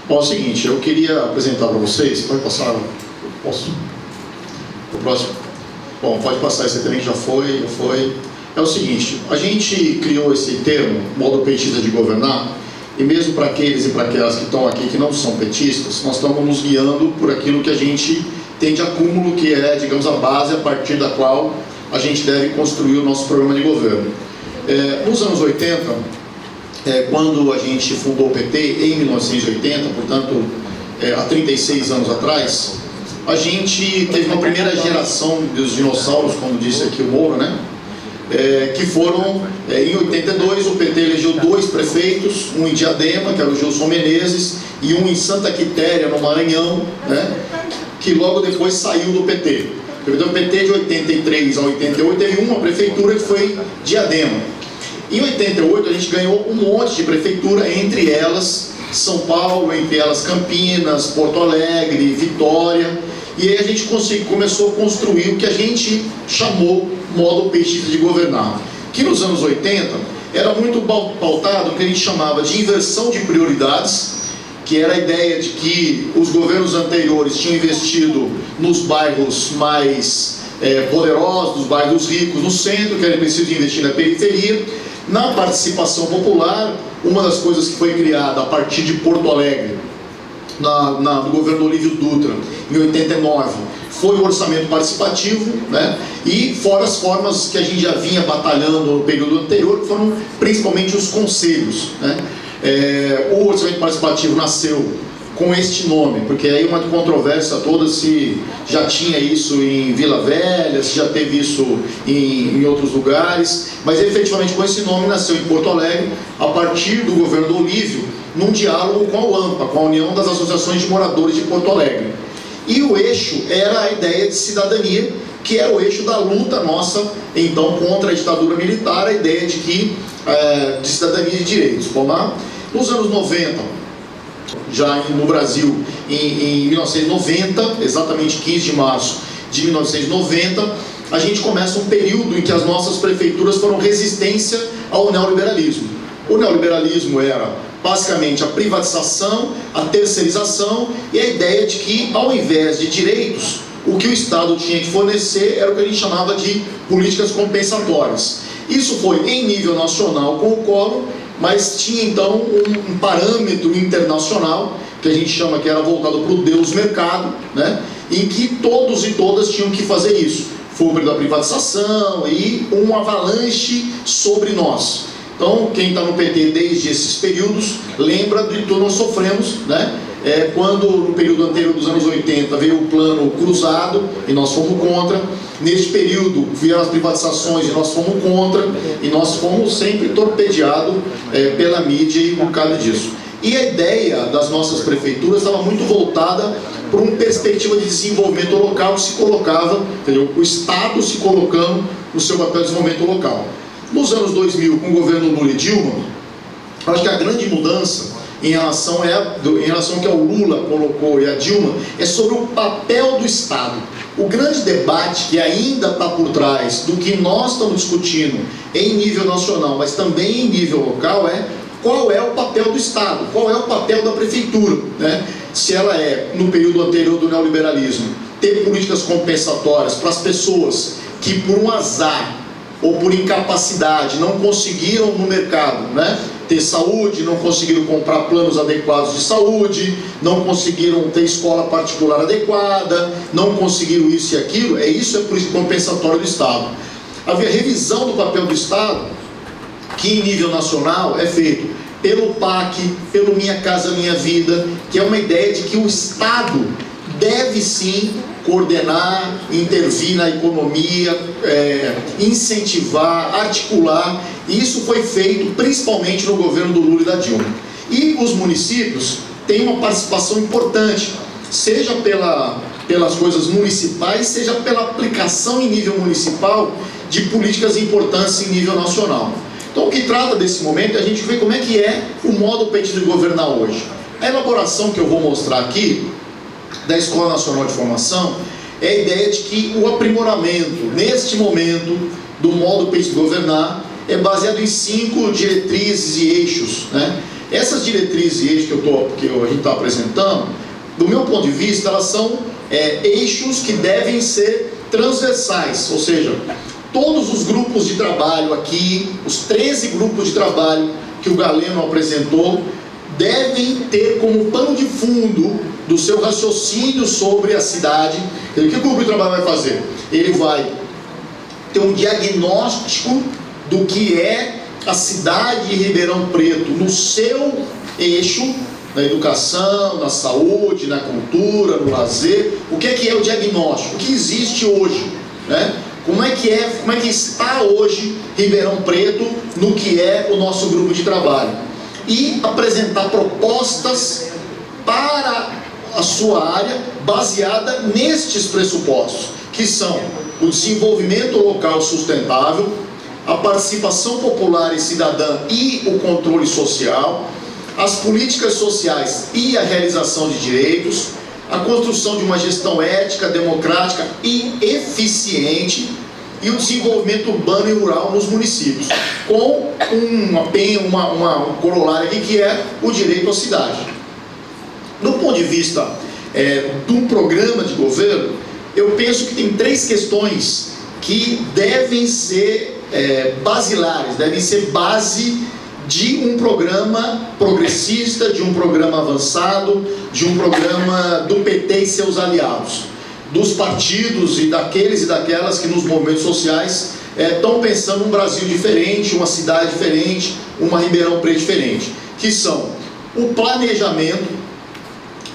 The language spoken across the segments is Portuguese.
Bom, é o seguinte, eu queria apresentar para vocês, pode passar, posso? O próximo? Bom, pode passar, esse também já foi. É o seguinte, a gente criou esse termo, modo petista de governar, e mesmo para aqueles e para aquelas que estão aqui que não são petistas, nós estamos nos guiando por aquilo que a gente tem de acúmulo, que é, digamos, a base a partir da qual a gente deve construir o nosso programa de governo. Nos anos 80, quando a gente fundou o PT, em 1980, portanto, há 36 anos atrás, a gente teve uma primeira geração dos dinossauros, como disse aqui o Moura, né? Que foram, em 82, o PT elegeu 2 prefeitos, um em Diadema, que era o Gilson Menezes, e um em Santa Quitéria, no Maranhão, né? Que logo depois saiu do PT. O PT de 83 a 88 teve uma prefeitura que foi Diadema. Em 88 a gente ganhou um monte de prefeitura, entre elas São Paulo, entre elas Campinas, Porto Alegre, Vitória, e aí a gente começou a construir o que a gente chamou modo petista de governar, que nos anos 80 era muito pautado no que a gente chamava de inversão de prioridades, que era a ideia de que os governos anteriores tinham investido nos bairros mais poderosos, nos bairros ricos, no centro, que era preciso investir na periferia. Na participação popular, uma das coisas que foi criada a partir de Porto Alegre, no governo do Olívio Dutra, em 89, foi o orçamento participativo, né? E fora as formas que a gente já vinha batalhando no período anterior, que foram principalmente os conselhos, né? O orçamento participativo nasceu com este nome, porque aí uma controvérsia toda se já tinha isso em Vila Velha, se já teve isso em outros lugares, mas efetivamente com esse nome nasceu em Porto Alegre, a partir do governo do Olívio, num diálogo com a UAMPA, com a União das Associações de Moradores de Porto Alegre. E o eixo era a ideia de cidadania, que era o eixo da luta nossa, então, contra a ditadura militar, a ideia de cidadania e de direitos. Vamos lá? Nos anos 90, já no Brasil, em 1990, exatamente 15 de março de 1990, a gente começa um período em que as nossas prefeituras foram resistência ao neoliberalismo. O neoliberalismo era basicamente a privatização, a terceirização e a ideia de que, ao invés de direitos, o que o Estado tinha que fornecer era o que a gente chamava de políticas compensatórias. Isso foi em nível nacional com o Collor, mas tinha então um parâmetro internacional, que a gente chama que era voltado para o Deus mercado, né? Em que todos e todas tinham que fazer isso. Foi o período da privatização e um avalanche sobre nós. Então, quem está no PT desde esses períodos, lembra de que nós sofremos, né? Quando no período anterior dos anos 80 veio o plano cruzado e nós fomos contra. Neste período vieram as privatizações e nós fomos contra. E nós fomos sempre torpedeados pela mídia e por causa disso. E a ideia das nossas prefeituras estava muito voltada para uma perspectiva de desenvolvimento local que se colocava, entendeu? O Estado se colocando no seu papel de desenvolvimento local. Nos anos 2000, com o governo Lula e Dilma, acho que a grande mudança em relação ao que o Lula colocou e a Dilma é sobre o papel do Estado. O grande debate que ainda está por trás do que nós estamos discutindo em nível nacional, mas também em nível local, é qual é o papel do Estado, qual é o papel da prefeitura, né? Se ela no período anterior do neoliberalismo, ter políticas compensatórias para as pessoas que por um azar ou por incapacidade não conseguiram no mercado, né, ter saúde, não conseguiram comprar planos adequados de saúde, não conseguiram ter escola particular adequada, não conseguiram isso e aquilo, isso é política compensatória do Estado. Havia revisão do papel do Estado, que em nível nacional é feito pelo PAC, pelo Minha Casa Minha Vida, que é uma ideia de que o Estado deve sim coordenar, intervir na economia, incentivar, articular, e isso foi feito principalmente no governo do Lula e da Dilma. E os municípios têm uma participação importante, seja pelas coisas municipais, seja pela aplicação em nível municipal de políticas importantes em nível nacional. Então o que trata desse momento é a gente ver como é que é o modo petista de governar hoje. A elaboração que eu vou mostrar aqui, da Escola Nacional de Formação, é a ideia de que o aprimoramento, neste momento, do modo petista de governar, é baseado em 5 diretrizes e eixos, né? Essas diretrizes e eixos que a gente está apresentando, do meu ponto de vista, elas são eixos que devem ser transversais, ou seja, todos os grupos de trabalho aqui, os 13 grupos de trabalho que o Galeno apresentou, devem ter como pano de fundo do seu raciocínio sobre a cidade. O que o grupo de trabalho vai fazer? Ele vai ter um diagnóstico do que é a cidade de Ribeirão Preto no seu eixo, na educação, na saúde, na cultura, no lazer. O que é o diagnóstico? O que existe hoje, né? Como é que está hoje Ribeirão Preto no que é o nosso grupo de trabalho? E apresentar propostas para a sua área baseada nestes pressupostos, que são o desenvolvimento local sustentável, a participação popular e cidadã e o controle social, as políticas sociais e a realização de direitos, a construção de uma gestão ética, democrática e eficiente e o desenvolvimento urbano e rural nos municípios, com um corolário aqui que é o direito à cidade. Do ponto de vista de um programa de governo, eu penso que tem 3 questões que devem ser basilares, devem ser base de um programa progressista, de um programa avançado, de um programa do PT e seus aliados, dos partidos e daqueles e daquelas que nos movimentos sociais estão pensando um Brasil diferente, uma cidade diferente, uma Ribeirão Preto diferente, que são o planejamento.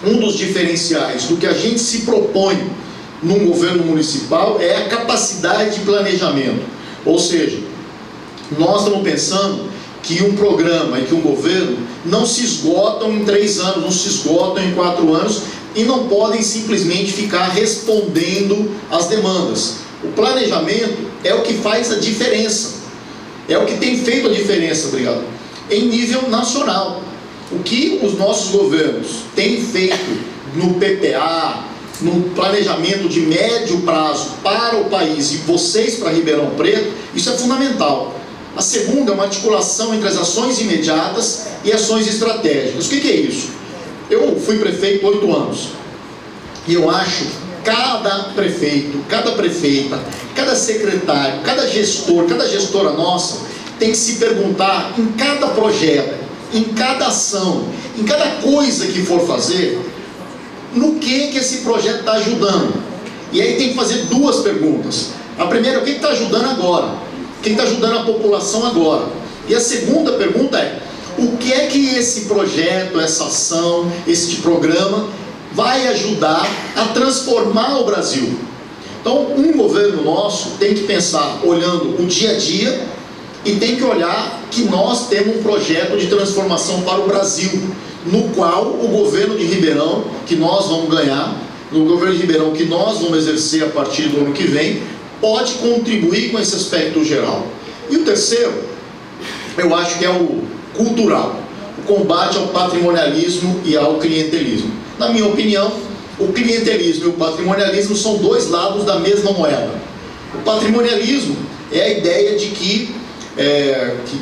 Um dos diferenciais do que a gente se propõe num governo municipal é a capacidade de planejamento, ou seja, nós estamos pensando que um programa e que um governo não se esgotam em 3 anos, não se esgotam em 4 anos e não podem simplesmente ficar respondendo às demandas. O planejamento é o que faz a diferença, é o que tem feito a diferença, obrigado, em nível nacional. O que os nossos governos têm feito no PPA, no planejamento de médio prazo para o país e vocês para Ribeirão Preto, isso é fundamental. A segunda é uma articulação entre as ações imediatas e ações estratégicas. O que é isso? Eu fui prefeito 8 anos e eu acho que cada prefeito, cada prefeita, cada secretário, cada gestor, cada gestora nossa tem que se perguntar em cada projeto, em cada ação, em cada coisa que for fazer, no que esse projeto está ajudando. E aí tem que fazer 2 perguntas. A primeira, o que está ajudando agora? Quem está ajudando a população agora? E a segunda pergunta é, o que é que esse projeto, essa ação, este programa vai ajudar a transformar o Brasil? Então, um governo nosso tem que pensar olhando o dia a dia e tem que olhar que nós temos um projeto de transformação para o Brasil, no qual o governo de Ribeirão, que nós vamos ganhar, no governo de Ribeirão que nós vamos exercer a partir do ano que vem, pode contribuir com esse aspecto geral. E o terceiro, eu acho que é o cultural, o combate ao patrimonialismo e ao clientelismo. Na minha opinião, o clientelismo e o patrimonialismo são 2 lados da mesma moeda. O patrimonialismo é a ideia de que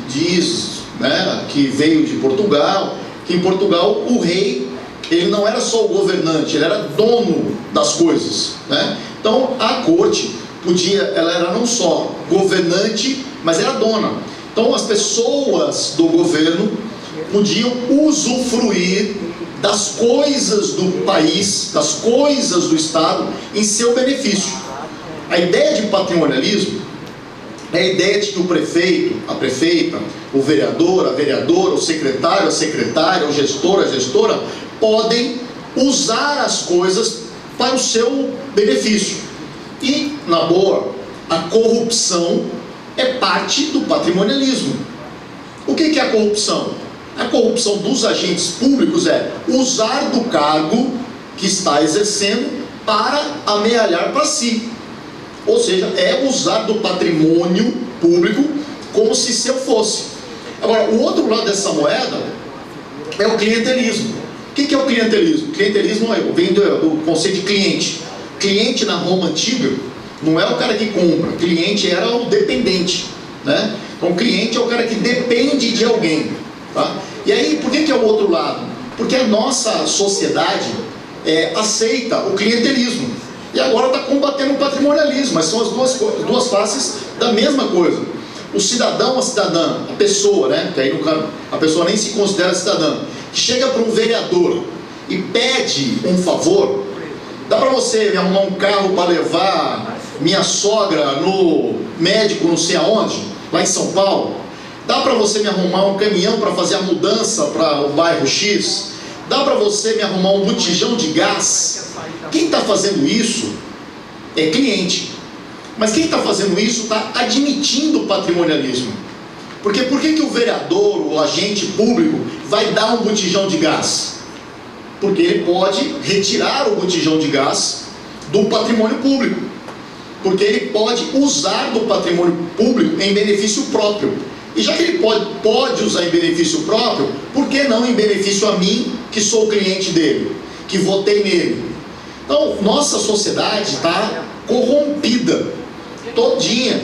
diz, né, que veio de Portugal, que em Portugal o rei, ele não era só o governante, ele era dono das coisas, né? Então a corte ela era não só governante, mas era dona. Então as pessoas do governo podiam usufruir das coisas do país, das coisas do Estado em seu benefício. A ideia de patrimonialismo é a ideia de que o prefeito, a prefeita, o vereador, a vereadora, o secretário, a secretária, o gestor, a gestora podem usar as coisas para o seu benefício. E, na boa, a corrupção é parte do patrimonialismo. O que é a corrupção? A corrupção dos agentes públicos é usar do cargo que está exercendo para amealhar para si. Ou seja, é usar do patrimônio público como se seu fosse. Agora, o outro lado dessa moeda é o clientelismo. O que é o clientelismo? O clientelismo vem do conceito de cliente. Cliente na Roma antiga não é o cara que compra, cliente era o dependente, né? Então, cliente é o cara que depende de alguém, tá? E aí, por que é o outro lado? Porque a nossa sociedade aceita o clientelismo e agora está combatendo o patrimonialismo, mas são as duas faces da mesma coisa. O cidadão, a cidadã, a pessoa, né? Que aí a pessoa nem se considera cidadã, que chega para um vereador e pede um favor. Dá para você me arrumar um carro para levar minha sogra no médico não sei aonde, lá em São Paulo? Dá para você me arrumar um caminhão para fazer a mudança para o bairro X? Dá para você me arrumar um botijão de gás? Quem está fazendo isso é cliente. Mas quem está fazendo isso está admitindo o patrimonialismo. Porque por que o vereador, o agente público, vai dar um botijão de gás? Porque ele pode retirar o botijão de gás do patrimônio público. Porque ele pode usar do patrimônio público em benefício próprio. E já que ele pode usar em benefício próprio, por que não em benefício a mim, que sou o cliente dele, que votei nele? Então, nossa sociedade está corrompida, todinha,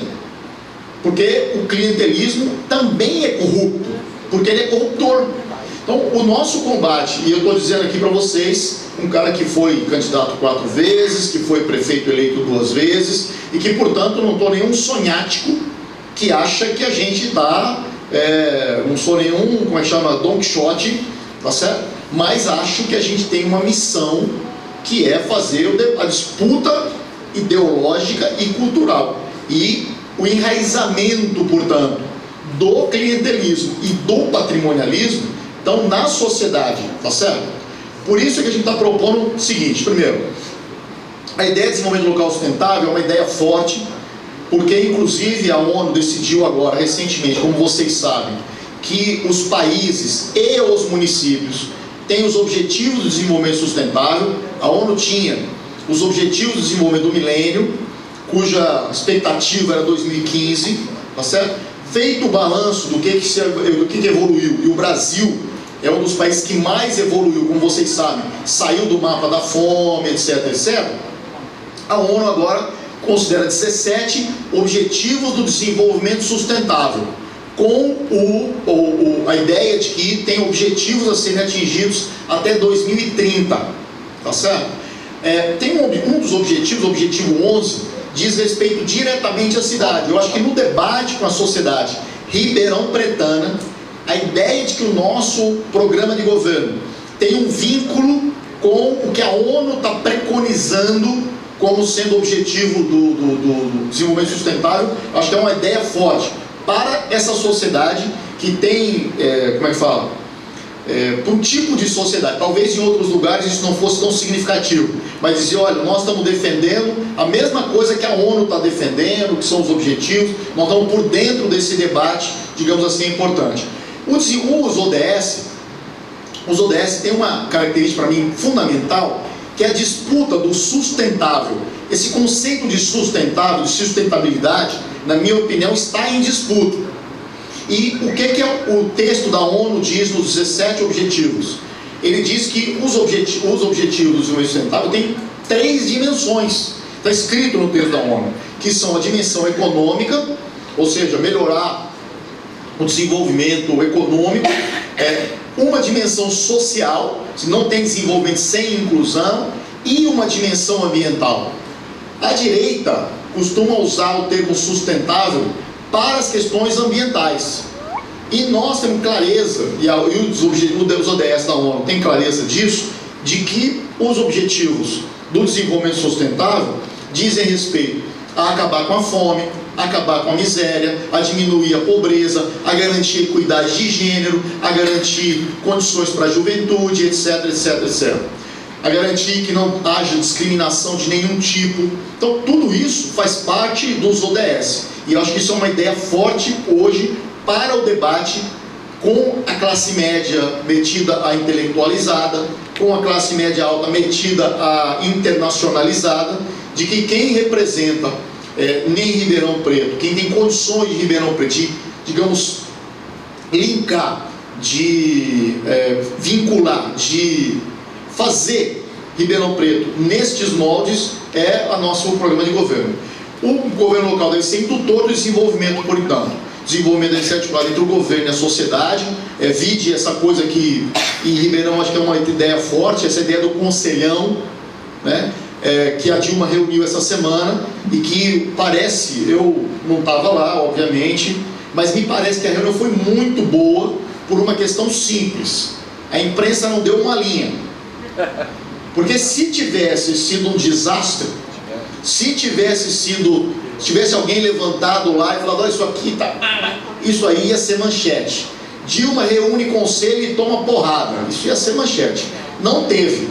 porque o clientelismo também é corrupto, porque ele é corruptor. Então, o nosso combate, e eu estou dizendo aqui para vocês, um cara que foi candidato 4 vezes, que foi prefeito eleito 2 vezes, e que, portanto, não estou nenhum sonhático que acha que a gente está, não sou nenhum, como é que chama, Don Quixote, tá certo? Mas acho que a gente tem uma missão, que é fazer a disputa ideológica e cultural, e o enraizamento, portanto, do clientelismo e do patrimonialismo, então, na sociedade, tá certo? Por isso é que a gente está propondo o seguinte: primeiro, a ideia de desenvolvimento local sustentável é uma ideia forte, porque inclusive a ONU decidiu agora, recentemente, como vocês sabem, que os países e os municípios têm os Objetivos de Desenvolvimento Sustentável. A ONU tinha os Objetivos de Desenvolvimento do Milênio, cuja expectativa era 2015, tá certo? Feito o balanço do que evoluiu, e o Brasil é um dos países que mais evoluiu, como vocês sabem, saiu do mapa da fome, etc, etc. A ONU agora considera 17 Objetivos do Desenvolvimento Sustentável, com a ideia de que tem objetivos a serem atingidos até 2030, tá certo? Tem um dos objetivos, o objetivo 11, diz respeito diretamente à cidade. Eu acho que no debate com a sociedade ribeirão pretana, a ideia de que o nosso programa de governo tem um vínculo com o que a ONU está preconizando como sendo objetivo do desenvolvimento sustentável, acho que é uma ideia forte para essa sociedade que tem, como é que fala? Para um tipo de sociedade. Talvez em outros lugares isso não fosse tão significativo, mas dizer, olha, nós estamos defendendo a mesma coisa que a ONU está defendendo, que são os objetivos, nós estamos por dentro desse debate, digamos assim, importante. Os ODS têm uma característica para mim fundamental, que é a disputa do sustentável. Esse conceito de sustentável, de sustentabilidade, na minha opinião, está em disputa. E o que o texto da ONU diz nos 17 objetivos? Ele diz que os objetivos do desenvolvimento sustentável têm 3 dimensões. Está escrito no texto da ONU, que são a dimensão econômica, ou seja, melhorar o desenvolvimento econômico, uma dimensão social, se não tem desenvolvimento sem inclusão, e uma dimensão ambiental. A direita costuma usar o termo sustentável para as questões ambientais. E nós temos clareza, e os ODS da ONU tem clareza disso, de que os objetivos do desenvolvimento sustentável dizem respeito a acabar com a fome, a acabar com a miséria, a diminuir a pobreza, a garantir equidade de gênero, a garantir condições para a juventude, etc, etc, etc. A garantir que não haja discriminação de nenhum tipo. Então, tudo isso faz parte dos ODS. E eu acho que isso é uma ideia forte hoje para o debate com a classe média metida a intelectualizada, com a classe média alta metida a internacionalizada, de que quem representa nem Ribeirão Preto, quem tem condições de Ribeirão Preto, de, digamos, linkar, de vincular, de fazer Ribeirão Preto nestes moldes, é o nosso programa de governo. O governo local deve ser indutor do desenvolvimento, portanto. desenvolvimento deve ser articulado entre o governo e a sociedade. Vide essa coisa que em Ribeirão acho que é uma ideia forte, essa ideia do conselhão, né? Que a Dilma reuniu essa semana e que parece, eu não estava lá, obviamente, mas me parece que a reunião foi muito boa por uma questão simples. A imprensa não deu uma linha. Porque se tivesse sido um desastre, se tivesse alguém levantado lá e falado, olha, isso aqui tá... Isso aí ia ser manchete. Dilma reúne conselho e toma porrada. Isso ia ser manchete. Não teve.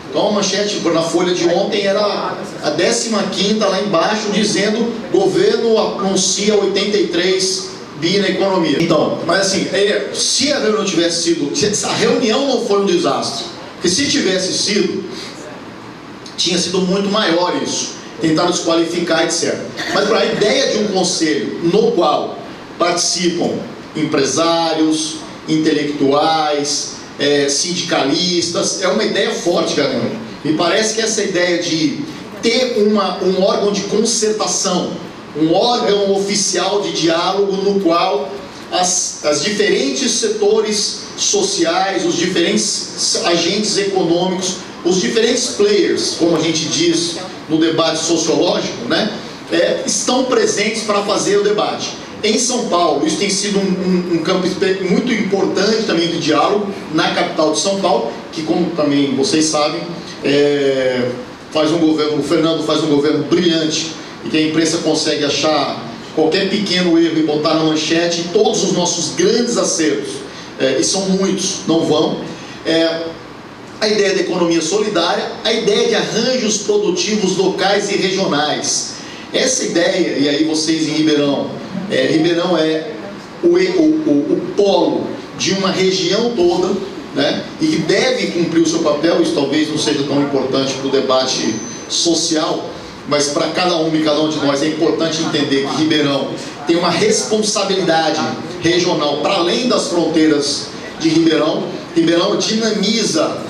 Então a manchete na Folha de ontem era a 15ª lá embaixo, dizendo governo anuncia 83 bi na economia. Então, mas assim, se a reunião tivesse sido... Se a reunião não foi um desastre, porque se tivesse sido, tinha sido muito maior isso. Tentaram desqualificar, etc. Mas para a ideia de um conselho no qual participam empresários, intelectuais, sindicalistas, é uma ideia forte, galera. Me parece que essa ideia de ter um órgão de concertação, um órgão oficial de diálogo no qual as diferentes setores sociais, os diferentes agentes econômicos, os diferentes players, como a gente diz no debate sociológico, né, estão presentes para fazer o debate. Em São Paulo, isso tem sido um campo muito importante também de diálogo, na capital de São Paulo, que, como também vocês sabem, o Fernando faz um governo brilhante, e que a imprensa consegue achar qualquer pequeno erro e botar na manchete, e todos os nossos grandes acertos, e são muitos, não vão. A ideia da economia solidária, a ideia de arranjos produtivos locais e regionais. Essa ideia, e aí vocês em Ribeirão, Ribeirão é o polo de uma região toda, né, e que deve cumprir o seu papel. Isso talvez não seja tão importante para o debate social, mas para cada um e cada um de nós é importante entender que Ribeirão tem uma responsabilidade regional para além das fronteiras de Ribeirão. Ribeirão dinamiza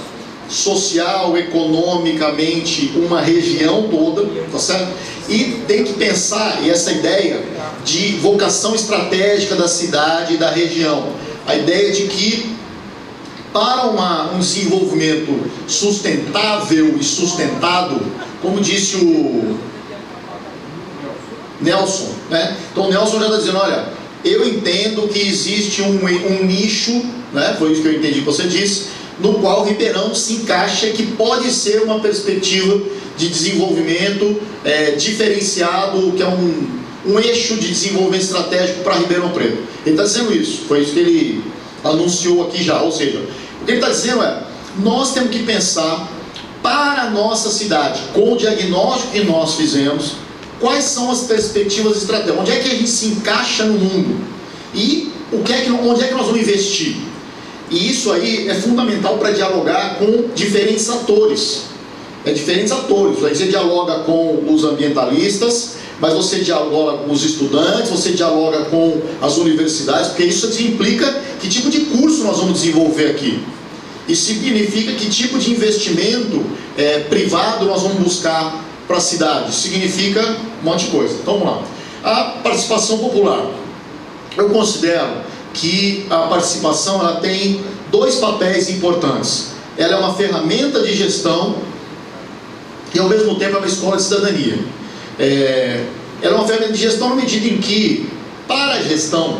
social, economicamente, uma região toda, tá certo? E tem que pensar, e essa ideia de vocação estratégica da cidade e da região, a ideia de que para um desenvolvimento sustentável e sustentado, como disse o Nelson, né? Então o Nelson já está dizendo, olha, eu entendo que existe um nicho, né? Foi isso que eu entendi que você disse, no qual Ribeirão se encaixa, que pode ser uma perspectiva de desenvolvimento diferenciado, que é um eixo de desenvolvimento estratégico para Ribeirão Preto. Ele está dizendo isso, foi isso que ele anunciou aqui já, ou seja, o que ele está dizendo nós temos que pensar para a nossa cidade, com o diagnóstico que nós fizemos, quais são as perspectivas estratégicas, onde é que a gente se encaixa no mundo, e onde é que nós vamos investir. E isso aí é fundamental para dialogar com diferentes atores. Diferentes atores. Aí você dialoga com os ambientalistas, mas você dialoga com os estudantes, você dialoga com as universidades, porque isso implica que tipo de curso nós vamos desenvolver aqui. Isso significa que tipo de investimento privado nós vamos buscar para a cidade. Isso significa um monte de coisa. Então vamos lá. A participação popular. Eu considero que a participação ela tem dois papéis importantes. Ela é uma ferramenta de gestão e ao mesmo tempo é uma escola de cidadania. Ela é uma ferramenta de gestão na medida em que, para a gestão,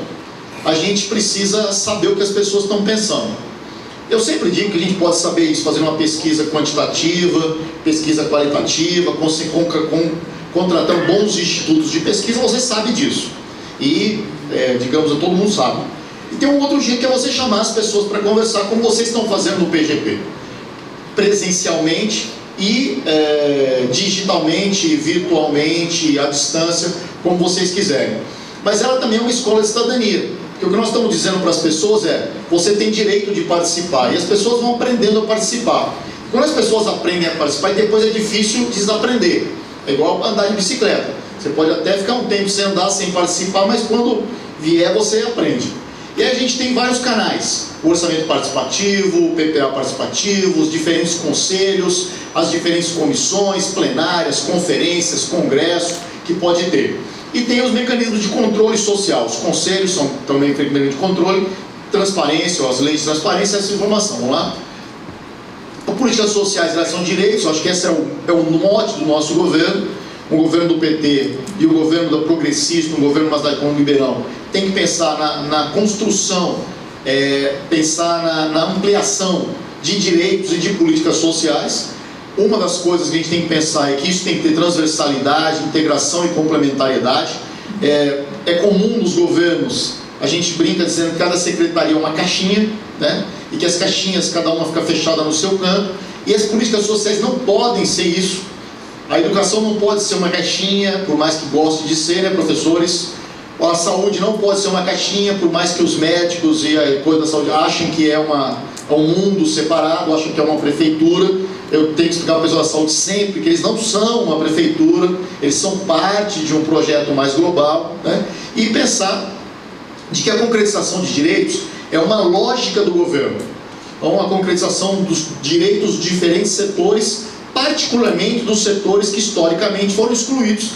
a gente precisa saber o que as pessoas estão pensando. Eu sempre digo que a gente pode saber isso fazendo uma pesquisa quantitativa, pesquisa qualitativa, contratando bons institutos de pesquisa, você sabe disso. E, digamos, todo mundo sabe. E tem um outro jeito que é você chamar as pessoas para conversar, como vocês estão fazendo no PGP, presencialmente e digitalmente, virtualmente, à distância, como vocês quiserem. Mas ela também é uma escola de cidadania, porque o que nós estamos dizendo para as pessoas você tem direito de participar, e as pessoas vão aprendendo a participar. Quando as pessoas aprendem a participar, depois é difícil desaprender. É igual andar de bicicleta, você pode até ficar um tempo sem andar, sem participar, mas quando vier você aprende. E aí a gente tem vários canais, o orçamento participativo, o PPA participativo, os diferentes conselhos, as diferentes comissões plenárias, conferências, congresso, que pode ter. E tem os mecanismos de controle social. Os conselhos são também mecanismos de controle, transparência, ou as leis de transparência, essa informação. Vamos lá? Políticas sociais em relação a direitos, acho que esse é o mote do nosso governo. O governo do PT e o governo da progressista, o governo mais como liberal, tem que pensar na construção, pensar na ampliação de direitos e de políticas sociais. Uma das coisas que a gente tem que pensar é que isso tem que ter transversalidade, integração e complementariedade. É comum nos governos, a gente brinca dizendo que cada secretaria é uma caixinha, né? E que as caixinhas, cada uma fica fechada no seu canto, e as políticas sociais não podem ser isso. A educação não pode ser uma caixinha, por mais que goste de ser, né, professores? A saúde não pode ser uma caixinha, por mais que os médicos e a coisa da saúde achem que é um mundo separado, acham que é uma prefeitura. Eu tenho que explicar para a pessoa da saúde sempre que eles não são uma prefeitura, eles são parte de um projeto mais global, né? E pensar de que a concretização de direitos é uma lógica do governo. Então, a concretização dos direitos de diferentes setores, particularmente dos setores que historicamente foram excluídos,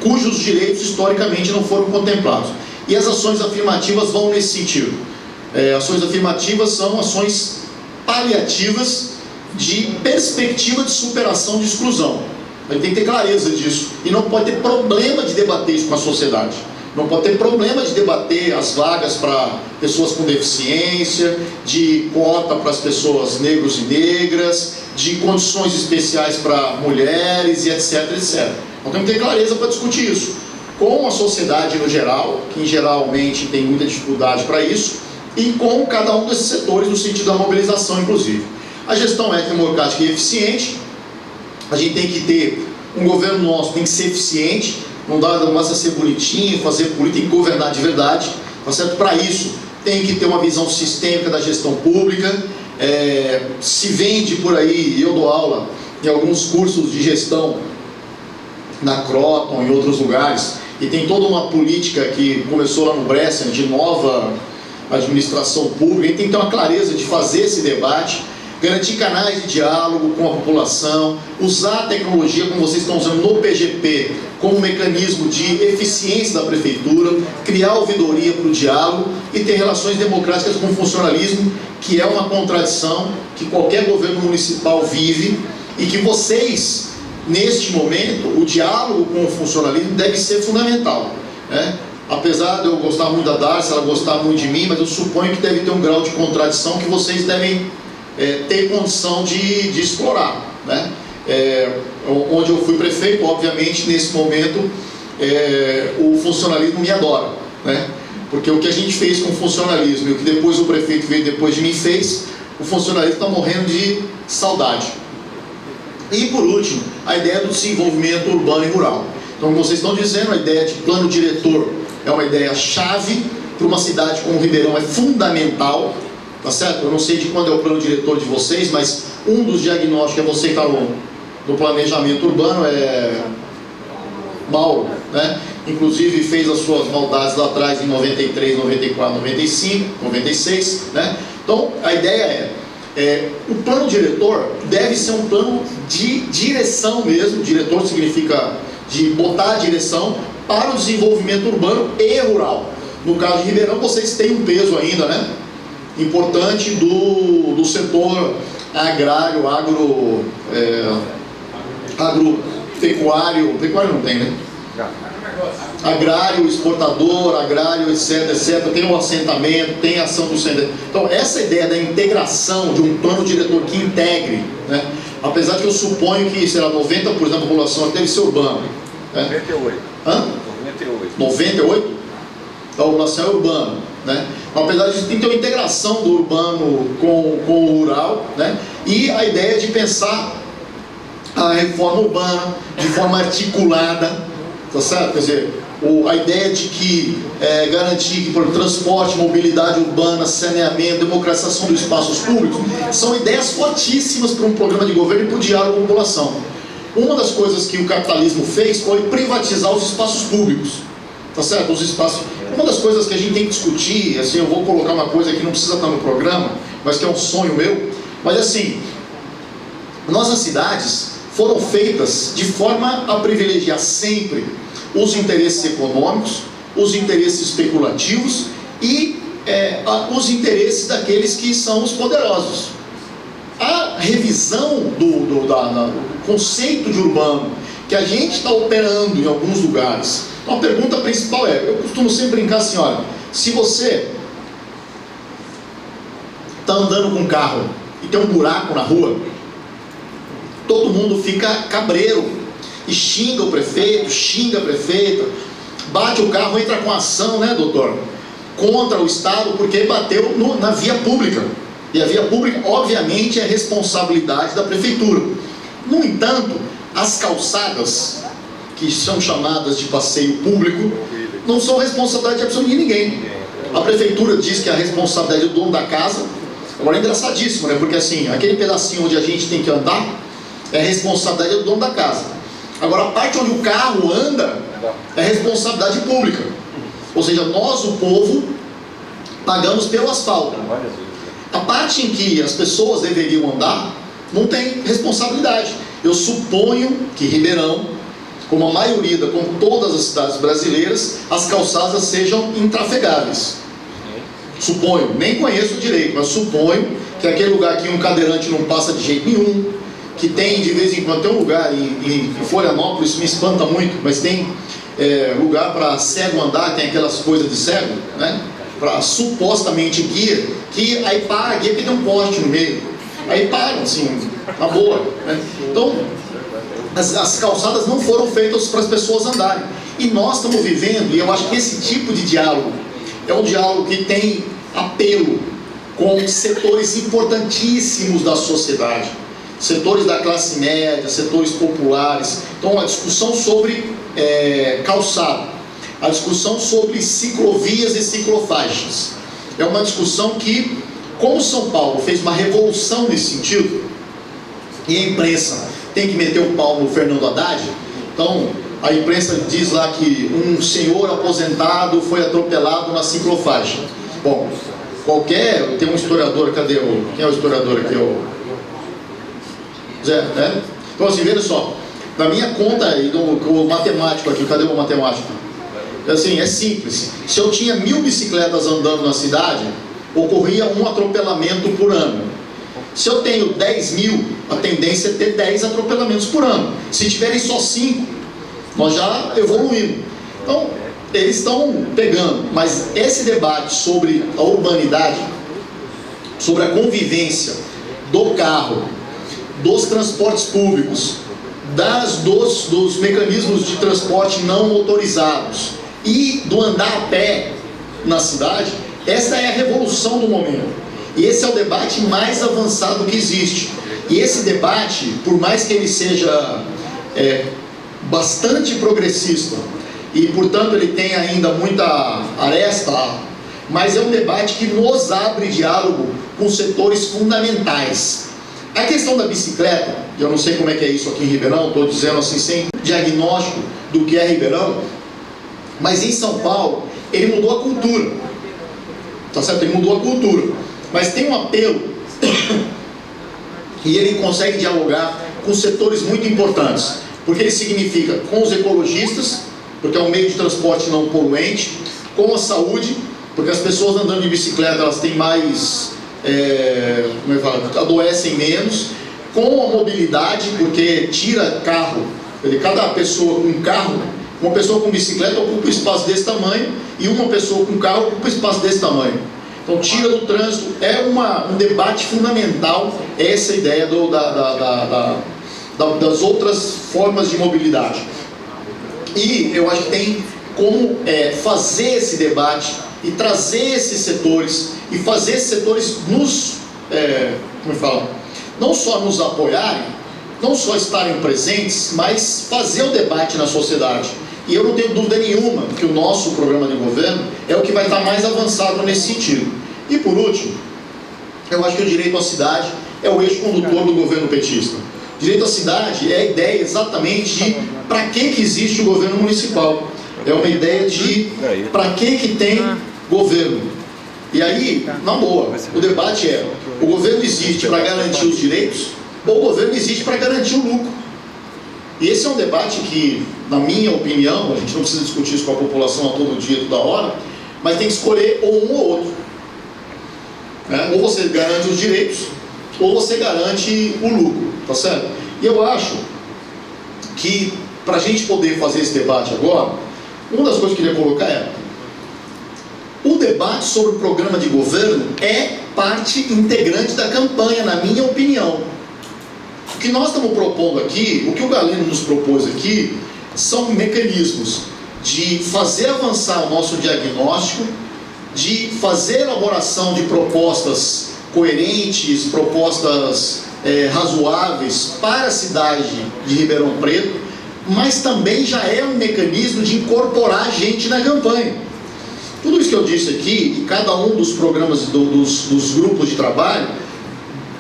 cujos direitos historicamente não foram contemplados. E as ações afirmativas vão nesse sentido. Ações afirmativas são ações paliativas de perspectiva de superação de exclusão. A gente tem que ter clareza disso. E não pode ter problema de debater isso com a sociedade. Não pode ter problema de debater as vagas para pessoas com deficiência, de cota para as pessoas negros e negras, de condições especiais para mulheres e etc, etc. Então temos que ter clareza para discutir isso. Com a sociedade no geral, que geralmente tem muita dificuldade para isso, e com cada um desses setores no sentido da mobilização, inclusive. A gestão é democrática e eficiente. A gente tem que ter um governo nosso, tem que ser eficiente. Não basta ser bonitinho, fazer política, tem que governar de verdade, tá certo? Para isso, tem que ter uma visão sistêmica da gestão pública. Se vende por aí, eu dou aula em alguns cursos de gestão na Croton, em outros lugares, e tem toda uma política que começou lá no Bressan, de nova administração pública, e tem que ter uma clareza de fazer esse debate, garantir canais de diálogo com a população, usar a tecnologia como vocês estão usando no PGP como mecanismo de eficiência da prefeitura, criar ouvidoria para o diálogo e ter relações democráticas com o funcionalismo, que é uma contradição que qualquer governo municipal vive, e que vocês, neste momento, o diálogo com o funcionalismo deve ser fundamental, né? Apesar de eu gostar muito da Darcy, ela gostar muito de mim, mas eu suponho que deve ter um grau de contradição que vocês devem ter condição de explorar, né? Onde eu fui prefeito, obviamente, nesse momento, o funcionalismo me adora, né? Porque o que a gente fez com o funcionalismo e o que depois o prefeito veio depois de mim fez, o funcionalismo está morrendo de saudade. E por último, a ideia do desenvolvimento urbano e rural. Então, como vocês estão dizendo, a ideia de plano diretor é uma ideia chave para uma cidade como Ribeirão, é fundamental. Tá certo? Eu não sei de quando é o plano diretor de vocês, mas um dos diagnósticos é você que está no planejamento urbano, Mauro, né? Inclusive fez as suas maldades lá atrás em 93, 94, 95, 96, né? Então a ideia o plano diretor deve ser um plano de direção mesmo. Diretor significa de botar a direção para o desenvolvimento urbano e rural. No caso de Ribeirão, vocês têm um peso ainda, né? Importante do setor agrário, agropecuário não tem, né? Agrário, exportador, agrário, etc, etc. Tem o assentamento, tem a ação do centro. Então, essa ideia da integração de um plano diretor que integre, né? Apesar de que eu suponho que, sei lá, 90% da população deve ser urbana, né? 98. Hã? 98? A população é urbana, né? Apesar disso, tem que ter uma integração do urbano com o rural, né? E a ideia de pensar a reforma urbana de forma articulada, tá certo? Quer dizer, a ideia de que garantir que por transporte, mobilidade urbana, saneamento, democratização dos espaços públicos são ideias fortíssimas para um programa de governo e para o diálogo com a população. Uma das coisas que o capitalismo fez foi privatizar os espaços públicos, tá certo? Os espaços. Uma das coisas que a gente tem que discutir, assim, eu vou colocar uma coisa que não precisa estar no programa, mas que é um sonho meu, mas assim, nossas cidades foram feitas de forma a privilegiar sempre os interesses econômicos, os interesses especulativos e os interesses daqueles que são os poderosos. A revisão do conceito de urbano que a gente está operando em alguns lugares, então a pergunta principal é, eu costumo sempre brincar assim, olha, se você está andando com um carro e tem um buraco na rua, todo mundo fica cabreiro e xinga o prefeito, xinga a prefeita, bate o carro, entra com ação, né, doutor, contra o Estado porque bateu na via pública. E a via pública, obviamente, é responsabilidade da prefeitura. No entanto, as calçadas, que são chamadas de passeio público, não são responsabilidade absoluta de ninguém. A prefeitura diz que a responsabilidade é do dono da casa. Agora é engraçadíssimo, né? Porque assim, aquele pedacinho onde a gente tem que andar é responsabilidade do dono da casa. Agora a parte onde o carro anda é responsabilidade pública. Ou seja, nós, o povo, pagamos pelo asfalto. A parte em que as pessoas deveriam andar não tem responsabilidade. Eu suponho que Ribeirão, como a maioria, como todas as cidades brasileiras, as calçadas sejam intrafegáveis. Suponho, nem conheço direito, mas suponho que aquele lugar que um cadeirante não passa de jeito nenhum, que tem de vez em quando, tem um lugar em Florianópolis, isso me espanta muito, mas tem lugar para cego andar, tem aquelas coisas de cego, né? Para supostamente guia, que aí para a guia que tem um poste no meio, aí param assim, na boa, né? Então as calçadas não foram feitas para as pessoas andarem, e nós estamos vivendo, e eu acho que esse tipo de diálogo é um diálogo que tem apelo com setores importantíssimos da sociedade, setores da classe média, setores populares. Então a discussão sobre calçado, a discussão sobre ciclovias e ciclofaixas, é uma discussão que, como São Paulo fez uma revolução nesse sentido, e a imprensa tem que meter o pau no Fernando Haddad, então a imprensa diz lá que um senhor aposentado foi atropelado na ciclofaixa. Bom, tem um historiador, quem é o historiador aqui? Zé, né? Então assim, veja só, na minha conta aí, o matemático aqui, cadê o matemático? Assim, é simples, se eu tinha 1000 bicicletas andando na cidade, ocorria um atropelamento por ano. Se eu tenho 10.000, a tendência é ter 10 atropelamentos por ano. Se tiverem só 5, nós já evoluímos. Então, eles estão pegando, mas esse debate sobre a urbanidade, sobre a convivência do carro, dos transportes públicos, dos mecanismos de transporte não motorizados e do andar a pé na cidade, essa é a revolução do momento. E esse é o debate mais avançado que existe. E esse debate, por mais que ele seja bastante progressista, e portanto ele tem ainda muita aresta, mas é um debate que nos abre diálogo com setores fundamentais. A questão da bicicleta, eu não sei como é que é isso aqui em Ribeirão, estou dizendo assim sem diagnóstico do que é Ribeirão, mas em São Paulo ele mudou a cultura, tá certo? Ele mudou a cultura, mas tem um apelo e ele consegue dialogar com setores muito importantes, porque ele significa com os ecologistas, porque é um meio de transporte não poluente, com a saúde, porque as pessoas andando de bicicleta elas têm mais, adoecem menos, com a mobilidade, porque tira carro, cada pessoa com carro, uma pessoa com bicicleta ocupa um espaço desse tamanho, e uma pessoa com carro ocupa um espaço desse tamanho. Então tira do trânsito, um debate fundamental, essa ideia das outras formas de mobilidade. E eu acho que tem como fazer esse debate e trazer esses setores, e fazer esses setores não só nos apoiarem, não só estarem presentes, mas fazer o debate na sociedade. E eu não tenho dúvida nenhuma que o nosso programa de governo é o que vai estar mais avançado nesse sentido. E por último, eu acho que o direito à cidade é o eixo condutor do governo petista. Direito à cidade é a ideia exatamente de para que existe o governo municipal. É uma ideia de para que tem governo. E aí, na boa, o debate é: o governo existe para garantir os direitos ou o governo existe para garantir o lucro? E esse é um debate que na minha opinião, a gente não precisa discutir isso com a população a todo dia, toda hora, mas tem que escolher ou um ou outro. Ou você garante os direitos, ou você garante o lucro, tá certo? E eu acho que, para a gente poder fazer esse debate agora, uma das coisas que eu queria colocar é: o debate sobre o programa de governo é parte integrante da campanha, na minha opinião. O que nós estamos propondo aqui, o que o Galeno nos propôs aqui, são mecanismos de fazer avançar o nosso diagnóstico, de fazer elaboração de propostas coerentes, propostas razoáveis para a cidade de Ribeirão Preto, mas também já é um mecanismo de incorporar gente na campanha. Tudo isso que eu disse aqui, e cada um dos programas dos grupos de trabalho,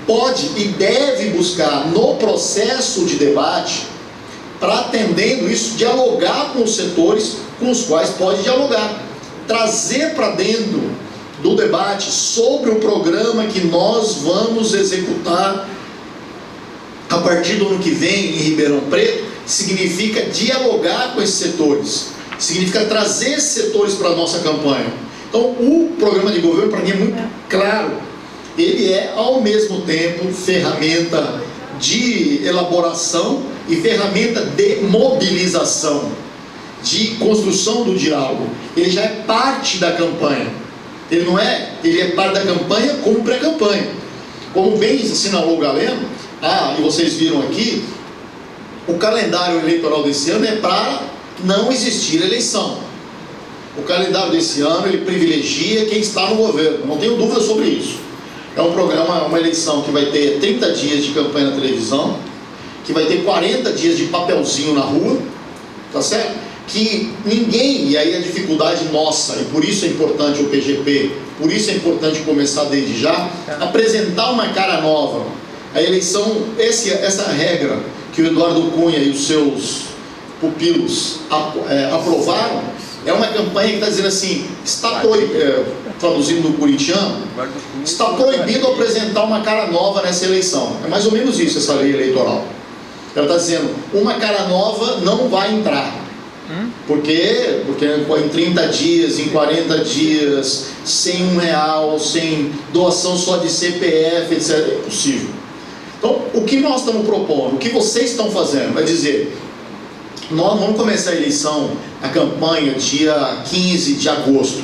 pode e deve buscar no processo de debate, para, atendendo isso, dialogar com os setores com os quais pode dialogar, trazer para dentro do debate sobre o programa que nós vamos executar a partir do ano que vem em Ribeirão Preto. Significa dialogar com esses setores, significa trazer esses setores para a nossa campanha. Então, o programa de governo, para mim, é muito claro. Ele é, ao mesmo tempo, ferramenta de elaboração e ferramenta de mobilização, de construção do diálogo. Ele já é parte da campanha. Ele é parte da campanha como pré-campanha. Como bem assinalou o Galeno, e vocês viram aqui, o calendário eleitoral desse ano é para não existir eleição. O calendário desse ano, ele privilegia quem está no governo, não tenho dúvida sobre isso. É um programa, uma eleição que vai ter 30 dias de campanha na televisão, que vai ter 40 dias de papelzinho na rua, tá certo? Que ninguém, e aí a dificuldade nossa, e por isso é importante o PGP, por isso é importante começar desde já, apresentar uma cara nova. A eleição, essa regra que o Eduardo Cunha e os seus pupilos aprovaram, é uma campanha que está dizendo assim, traduzindo no corintiano, está proibido apresentar uma cara nova nessa eleição. É mais ou menos isso, essa lei eleitoral. Ela está dizendo, uma cara nova não vai entrar. Porque em 30 dias, em 40 dias, sem R$1, sem doação só de CPF, etc., é impossível. Então, o que nós estamos propondo, o que vocês estão fazendo, é dizer, nós vamos começar a eleição, a campanha dia 15 de agosto.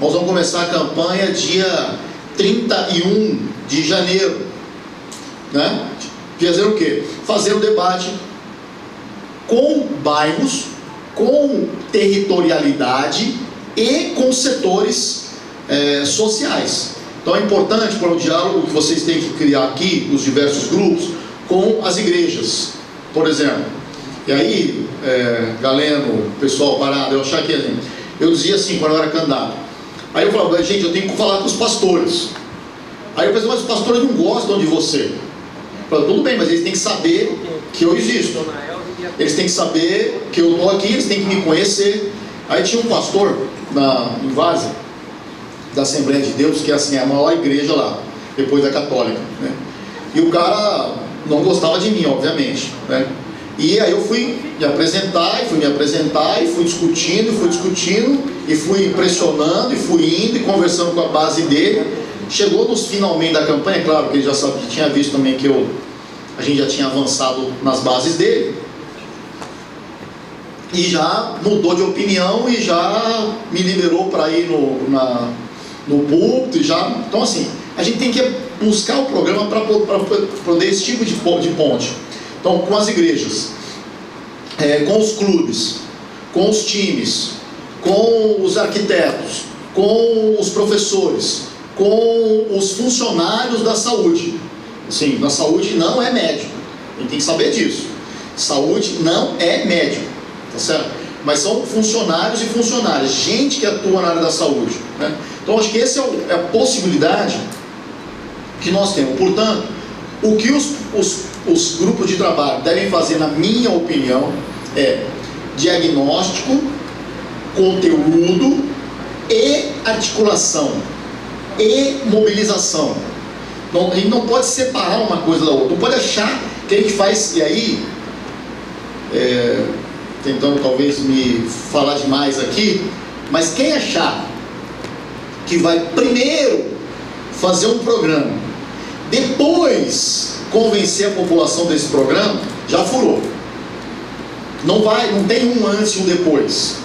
Nós vamos começar a campanha dia 31 de janeiro. Né? Fazer o quê? Fazer o debate com bairros, com territorialidade e com setores sociais. Então é importante para o diálogo que vocês têm que criar aqui, nos diversos grupos, com as igrejas, por exemplo. E aí, Galeno, pessoal parado, eu achava que eu dizia assim, quando eu era candidato. Aí eu falava, gente, eu tenho que falar com os pastores. Aí eu pensei, mas os pastores não gostam de você. Eu falei, tudo bem, mas eles têm que saber que eu existo. Eles têm que saber que eu estou aqui, eles têm que me conhecer. Aí tinha um pastor em Várzea, da Assembleia de Deus, que é assim, a maior igreja lá, depois da católica, né? E o cara não gostava de mim, obviamente, né? E aí eu fui me apresentar, e fui discutindo, e fui pressionando, e fui indo, e conversando com a base dele. Chegou nos finalmente da campanha, claro que ele já sabe, que tinha visto também que a gente já tinha avançado nas bases dele, e já mudou de opinião, e já me liberou para ir no púlpito, e já... Então assim, a gente tem que buscar o programa para poder esse tipo de ponte. Então, com as igrejas, com os clubes, com os times, com os arquitetos, com os professores, com os funcionários da saúde. Assim, na saúde não é médico, a gente tem que saber disso. Saúde não é médico, tá certo? Mas são funcionários e funcionárias, gente que atua na área da saúde, né? Então, acho que essa é a possibilidade que nós temos. Portanto, o que os grupos de trabalho devem fazer, na minha opinião, é diagnóstico, conteúdo e articulação e mobilização. Então, a gente não pode separar uma coisa da outra, não pode achar que a gente faz, e aí tentando talvez me falar demais aqui, mas quem achar que vai primeiro fazer um programa, depois convencer a população desse programa, já furou. Não tem um antes e um depois.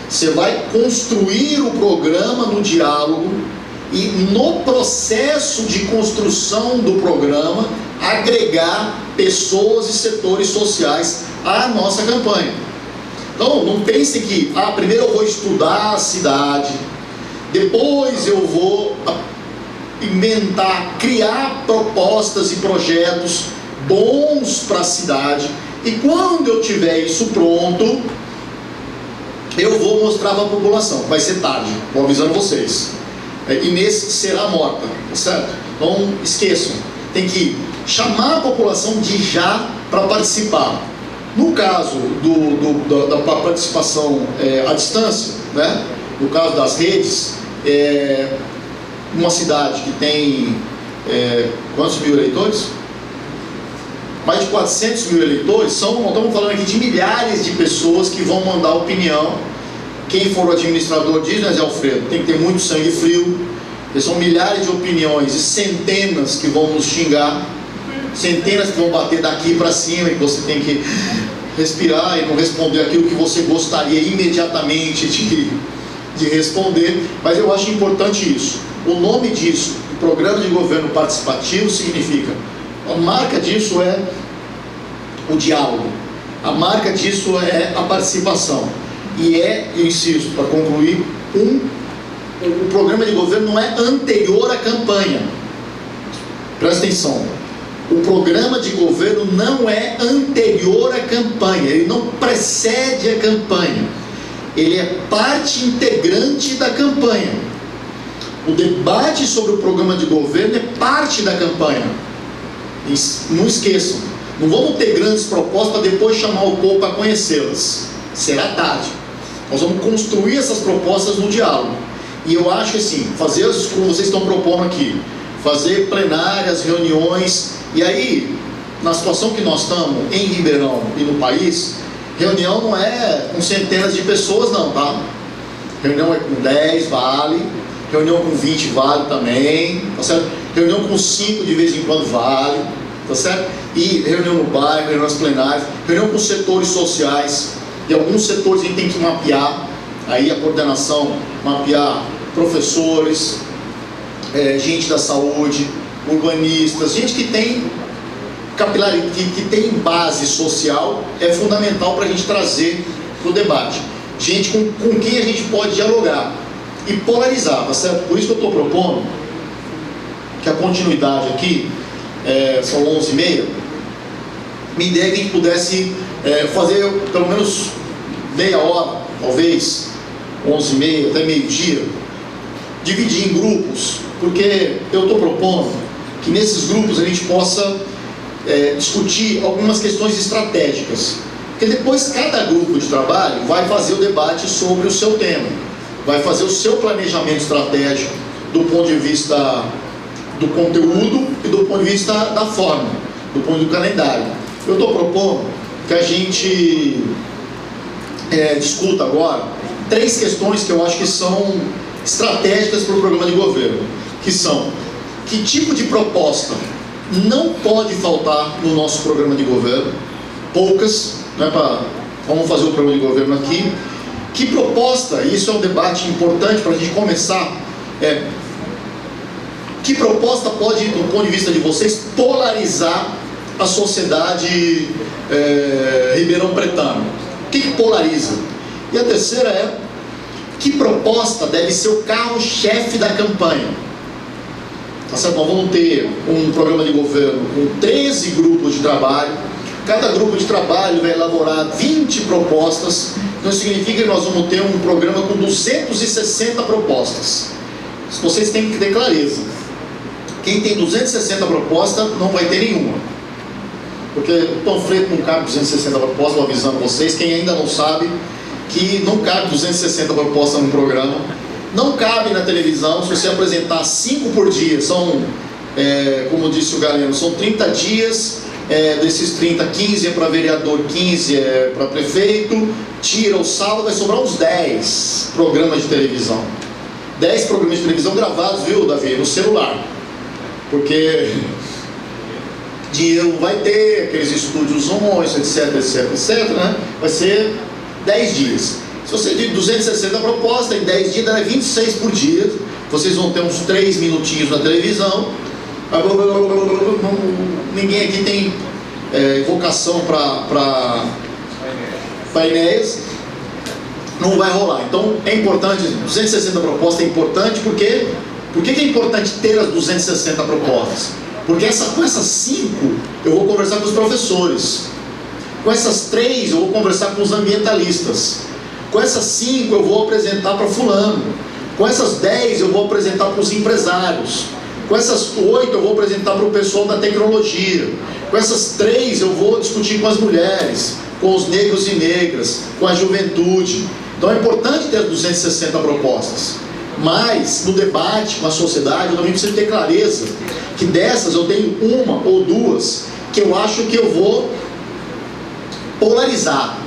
Você vai construir o programa no diálogo e no processo de construção do programa agregar pessoas e setores sociais à nossa campanha. Então não pense que primeiro eu vou estudar a cidade, depois eu vou inventar, criar propostas e projetos bons para a cidade, e quando eu tiver isso pronto, eu vou mostrar para a população. Vai ser tarde, vou avisando vocês. Inês será morta, certo? Então esqueçam, tem que chamar a população de já para participar. No caso da participação à distância, né? No caso das redes, uma cidade que tem quantos mil eleitores? Mais de 400 mil eleitores, nós estamos falando aqui de milhares de pessoas que vão mandar opinião. Quem for o administrador diz, né, Zé Alfredo, tem que ter muito sangue frio, porque são milhares de opiniões e centenas que vão nos xingar, centenas que vão bater daqui para cima, e você tem que respirar e não responder aquilo que você gostaria imediatamente de responder. Mas eu acho importante isso. O nome disso, Programa de Governo Participativo, significa, a marca disso é o diálogo, a marca disso é a participação. E eu insisto, para concluir, o programa de governo não é anterior à campanha. Presta atenção. O programa de governo não é anterior à campanha, ele não precede a campanha, ele é parte integrante da campanha. O debate sobre o programa de governo é parte da campanha. Não esqueçam, não vamos ter grandes propostas para depois chamar o povo para conhecê-las, será tarde. Nós vamos construir essas propostas no diálogo. E eu acho que assim, fazer como vocês estão propondo aqui, fazer plenárias, reuniões, e aí, na situação que nós estamos em Ribeirão e no país, reunião não é com centenas de pessoas não, tá? Reunião é com 10, vale. Reunião com 20 vale também, tá certo? Reunião com 5 de vez em quando vale, tá certo? E reunião no bairro, reuniões plenárias, reunião com setores sociais. E alguns setores a gente tem que mapear, aí a coordenação, mapear professores, gente da saúde, urbanistas, gente que tem capilaridade, que tem base social, é fundamental para a gente trazer para o debate. Gente com quem a gente pode dialogar e polarizar, tá certo? Por isso que eu estou propondo que a continuidade aqui, são 11h30, minha ideia é que a gente pudesse fazer pelo menos meia hora, talvez 11h30 até meio-dia, dividir em grupos, porque eu estou propondo que nesses grupos a gente possa discutir algumas questões estratégicas, porque depois cada grupo de trabalho vai fazer o debate sobre o seu tema, vai fazer o seu planejamento estratégico do ponto de vista do conteúdo e do ponto de vista da forma, do ponto do calendário. Eu estou propondo que a gente discuta agora 3 questões que eu acho que são estratégicas para o programa de governo, que são: que tipo de proposta não pode faltar no nosso programa de governo? Poucas, né, vamos fazer o programa de governo aqui. Que proposta, e isso é um debate importante para a gente começar, que proposta pode, do ponto de vista de vocês, polarizar a sociedade ribeirão-pretana? O que polariza? E a terceira é: que proposta deve ser o carro-chefe da campanha? Tá certo? Nós vamos ter um programa de governo com 13 grupos de trabalho. Cada grupo de trabalho vai elaborar 20 propostas. Então significa que nós vamos ter um programa com 260 propostas. Vocês têm que ter clareza. Quem tem 260 propostas não vai ter nenhuma, porque o panfleto não cabe 260 propostas. Vou avisando vocês, quem ainda não sabe, que não cabe 260 propostas num programa. Não cabe na televisão. Se você apresentar 5 por dia, são, como disse o Galeno, são 30 dias desses 30, 15 é para vereador, 15 é para prefeito, tira o saldo, vai sobrar uns 10 programas de televisão. 10 programas de televisão gravados, viu, Davi, no celular. Porque dinheiro não vai ter, aqueles estúdios etc, né? Vai ser 10 dias. Se você dividir 260 propostas, em 10 dias dá 26 por dia. Vocês vão ter uns 3 minutinhos na televisão. Ninguém aqui tem vocação para painéis. Não vai rolar. Então é importante, 260 propostas é importante, porque por que é importante ter as 260 propostas? Porque com essas 5 eu vou conversar com os professores, com essas 3 eu vou conversar com os ambientalistas, com essas 5 eu vou apresentar para fulano, com essas 10 eu vou apresentar para os empresários, com essas 8 eu vou apresentar para o pessoal da tecnologia, com essas 3 eu vou discutir com as mulheres, com os negros e negras, com a juventude. Então é importante ter 260 propostas, mas no debate com a sociedade eu também preciso ter clareza que dessas eu tenho uma ou duas que eu acho que eu vou polarizar,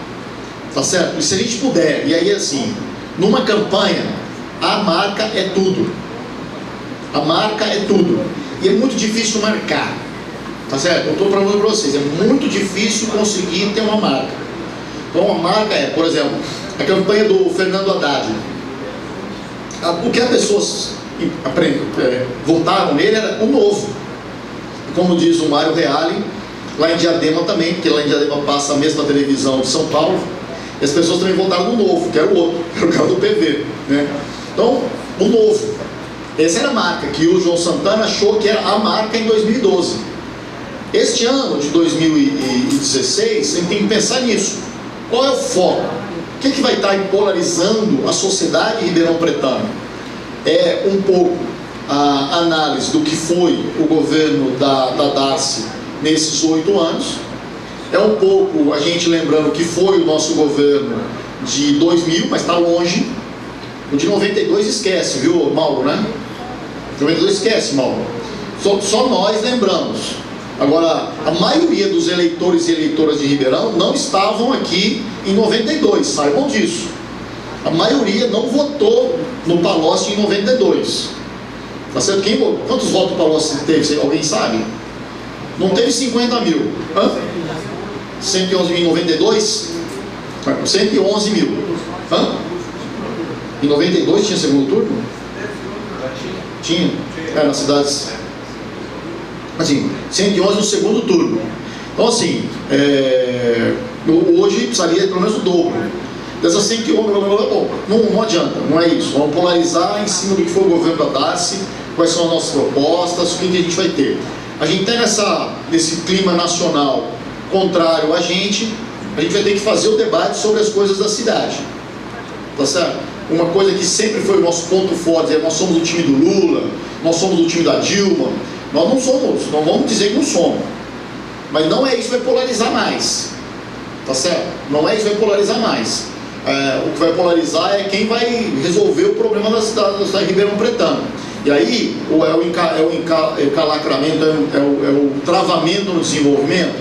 tá certo? E se a gente puder, e aí assim, numa campanha, a marca é tudo. A marca é tudo. E é muito difícil marcar, tá certo? Eu estou falando para vocês, é muito difícil conseguir ter uma marca. Então a marca é, por exemplo, a campanha do Fernando Haddad. O que as pessoas votaram nele era o novo. Como diz o Mário Reale, lá em Diadema também, porque lá em Diadema passa a mesma televisão de São Paulo, e as pessoas também votaram no novo, que era o outro, que era o cara do PV, né? Então, o novo. Essa era a marca, que o João Santana achou que era a marca em 2012. Este ano de 2016, a gente tem que pensar nisso. Qual é o foco? O que vai estar polarizando a sociedade ribeirão-pretana? É um pouco a análise do que foi o governo da Darcy nesses 8 anos. É um pouco a gente lembrando que foi o nosso governo de 2000, mas está longe. O de 92 esquece, viu, Mauro, né? 92 esquece, Mauro. Só nós lembramos. Agora, a maioria dos eleitores e eleitoras de Ribeirão não estavam aqui em 92, saibam disso. A maioria não votou no Palocci em 92. Tá certo? Quantos votos o Palocci teve? Alguém sabe? Não teve 50 mil. 111 mil em 92? 111 mil. Em 92 tinha segundo turno? Tinha. Nas cidades. Assim, 111 no segundo turno. Então assim, hoje precisaria pelo menos o dobro. Dessas 111, bom, não adianta, não é isso. Vamos polarizar em cima do que foi o governo da Darcy, quais são as nossas propostas, o que a gente vai ter. A gente está nesse clima nacional contrário a gente vai ter que fazer o debate sobre as coisas da cidade. Tá certo? Uma coisa que sempre foi o nosso ponto forte, nós somos o time do Lula, nós somos o time da Dilma. Nós não somos, não vamos dizer que não somos, mas não é isso que vai polarizar mais, tá certo? Não é isso que vai polarizar mais. O que vai polarizar é quem vai resolver o problema da cidade ribeirão-pretana. E aí o encalacramento, é o travamento no desenvolvimento.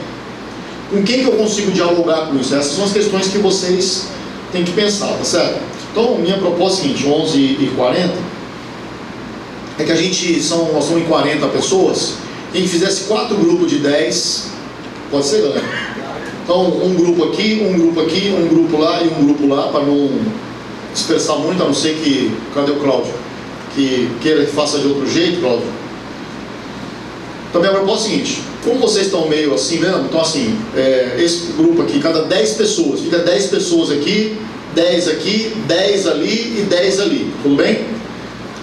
Com quem que eu consigo dialogar com isso? Essas são as questões que vocês têm que pensar, tá certo? Então, minha proposta é a seguinte, 11h40, é que nós somos em 40 pessoas, quem fizesse 4 grupos de 10, pode ser, galera? Então, um grupo aqui, um grupo lá e um grupo lá, para não dispersar muito, a não ser que, cadê o Cláudio? Que queira que faça de outro jeito, Cláudio. Também a proposta é a seguinte, como vocês estão meio assim mesmo, então assim, esse grupo aqui, cada 10 pessoas, fica 10 pessoas aqui, 10 aqui, 10 ali e 10 ali, tudo bem?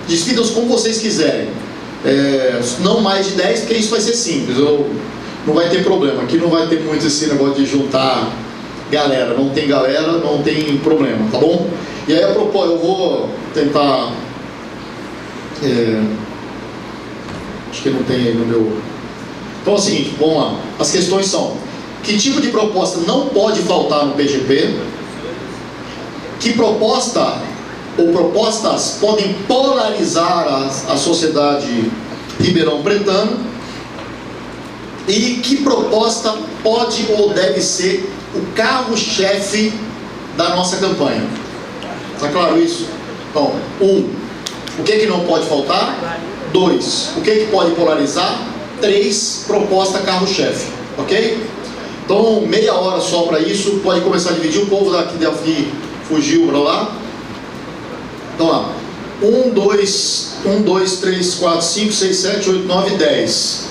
Dividam-se como vocês quiserem, não mais de 10, porque isso vai ser simples, não vai ter problema, aqui não vai ter muito esse negócio de juntar galera, não tem galera, não tem problema, tá bom? E aí eu vou tentar, acho que não tem aí no meu... Então é o seguinte, vamos lá, as questões são, que tipo de proposta não pode faltar no PGP, que proposta ou propostas podem polarizar a sociedade ribeirão-pretana, E que proposta pode ou deve ser o carro-chefe da nossa campanha? Está claro isso? Então, 1. O que não pode faltar? 2. O que pode polarizar? 3. Proposta carro-chefe. Ok? Então, meia hora só para isso. Pode começar a dividir. O povo daqui de fugiu para lá. Então lá. 1, 2, 3, 4, 5, 6, 7, 8, 9, 10.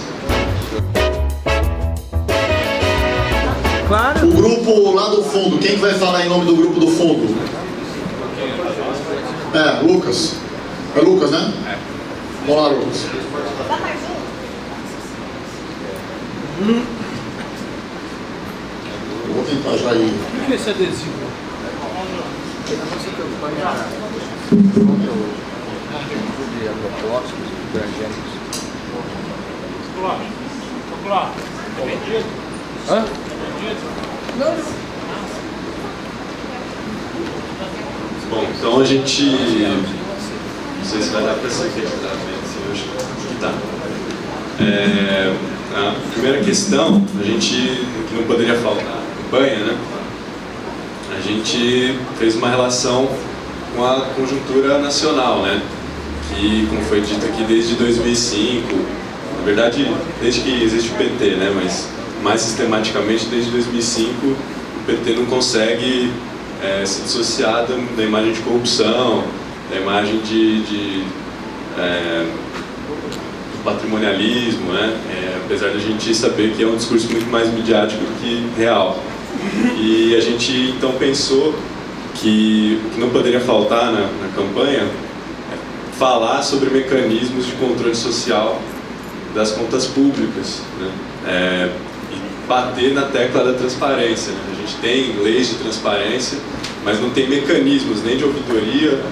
Claro. O grupo lá do fundo, quem que vai falar em nome do grupo do fundo? Lucas. É Lucas, né? Vamos lá, Lucas. Eu vou tentar já ir. O que é esse adesivo? De agrotóxicos e transgênicos. Popular. Hã? Não. Bom, então a gente... Não sei se vai dar para ser efetivamente, se hoje que dá. A primeira questão, a gente, que não poderia faltar na campanha, né? A gente fez uma relação com a conjuntura nacional, né? Que, como foi dito aqui, desde 2005, na verdade, desde que existe o PT, né? Mas mais sistematicamente, desde 2005, o PT não consegue se dissociar da imagem de corrupção, da imagem de patrimonialismo, né? Apesar de a gente saber que é um discurso muito mais midiático do que real. E a gente então pensou que o que não poderia faltar na campanha é falar sobre mecanismos de controle social das contas públicas, né? E bater na tecla da transparência, né? A gente tem leis de transparência, mas não tem mecanismos nem de ouvidoria,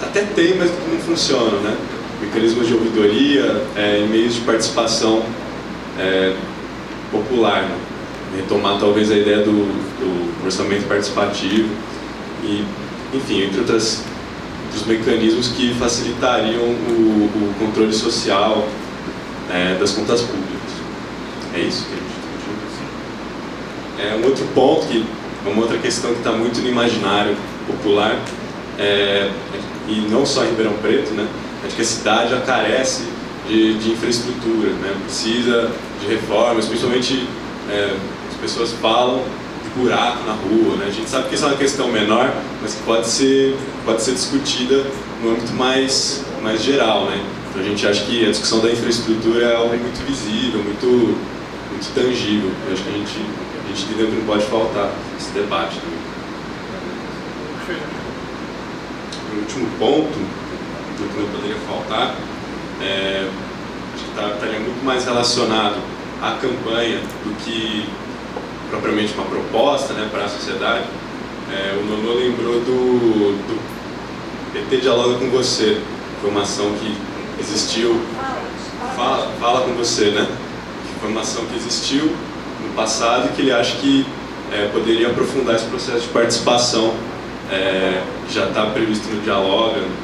até tem, mas não funcionam, né? Mecanismos de ouvidoria, e meios de participação popular, né? Retomar talvez a ideia do orçamento participativo e, enfim, entre outros mecanismos que facilitariam o controle social das contas públicas. É isso que a gente discutiu. Um outro ponto, uma outra questão que está muito no imaginário popular, e não só em Ribeirão Preto, né? É de que a cidade já carece de infraestrutura, né? Precisa de reformas, principalmente as pessoas falam de buraco na rua, né? A gente sabe que isso é uma questão menor, mas que pode ser discutida no âmbito mais geral, né? Então a gente acha que a discussão da infraestrutura é algo muito visível, muito tangível. Eu acho que a gente entendeu que não pode faltar esse debate também. O último ponto, do que não poderia faltar, acho que estaria muito mais relacionado à campanha do que propriamente uma proposta, né, para a sociedade. O Nonô lembrou do PT Dialoga com Você, foi uma ação que existiu, fala com você, né? Que foi uma ação que existiu no passado e que ele acha que poderia aprofundar esse processo de participação que já está previsto no Dialoga, no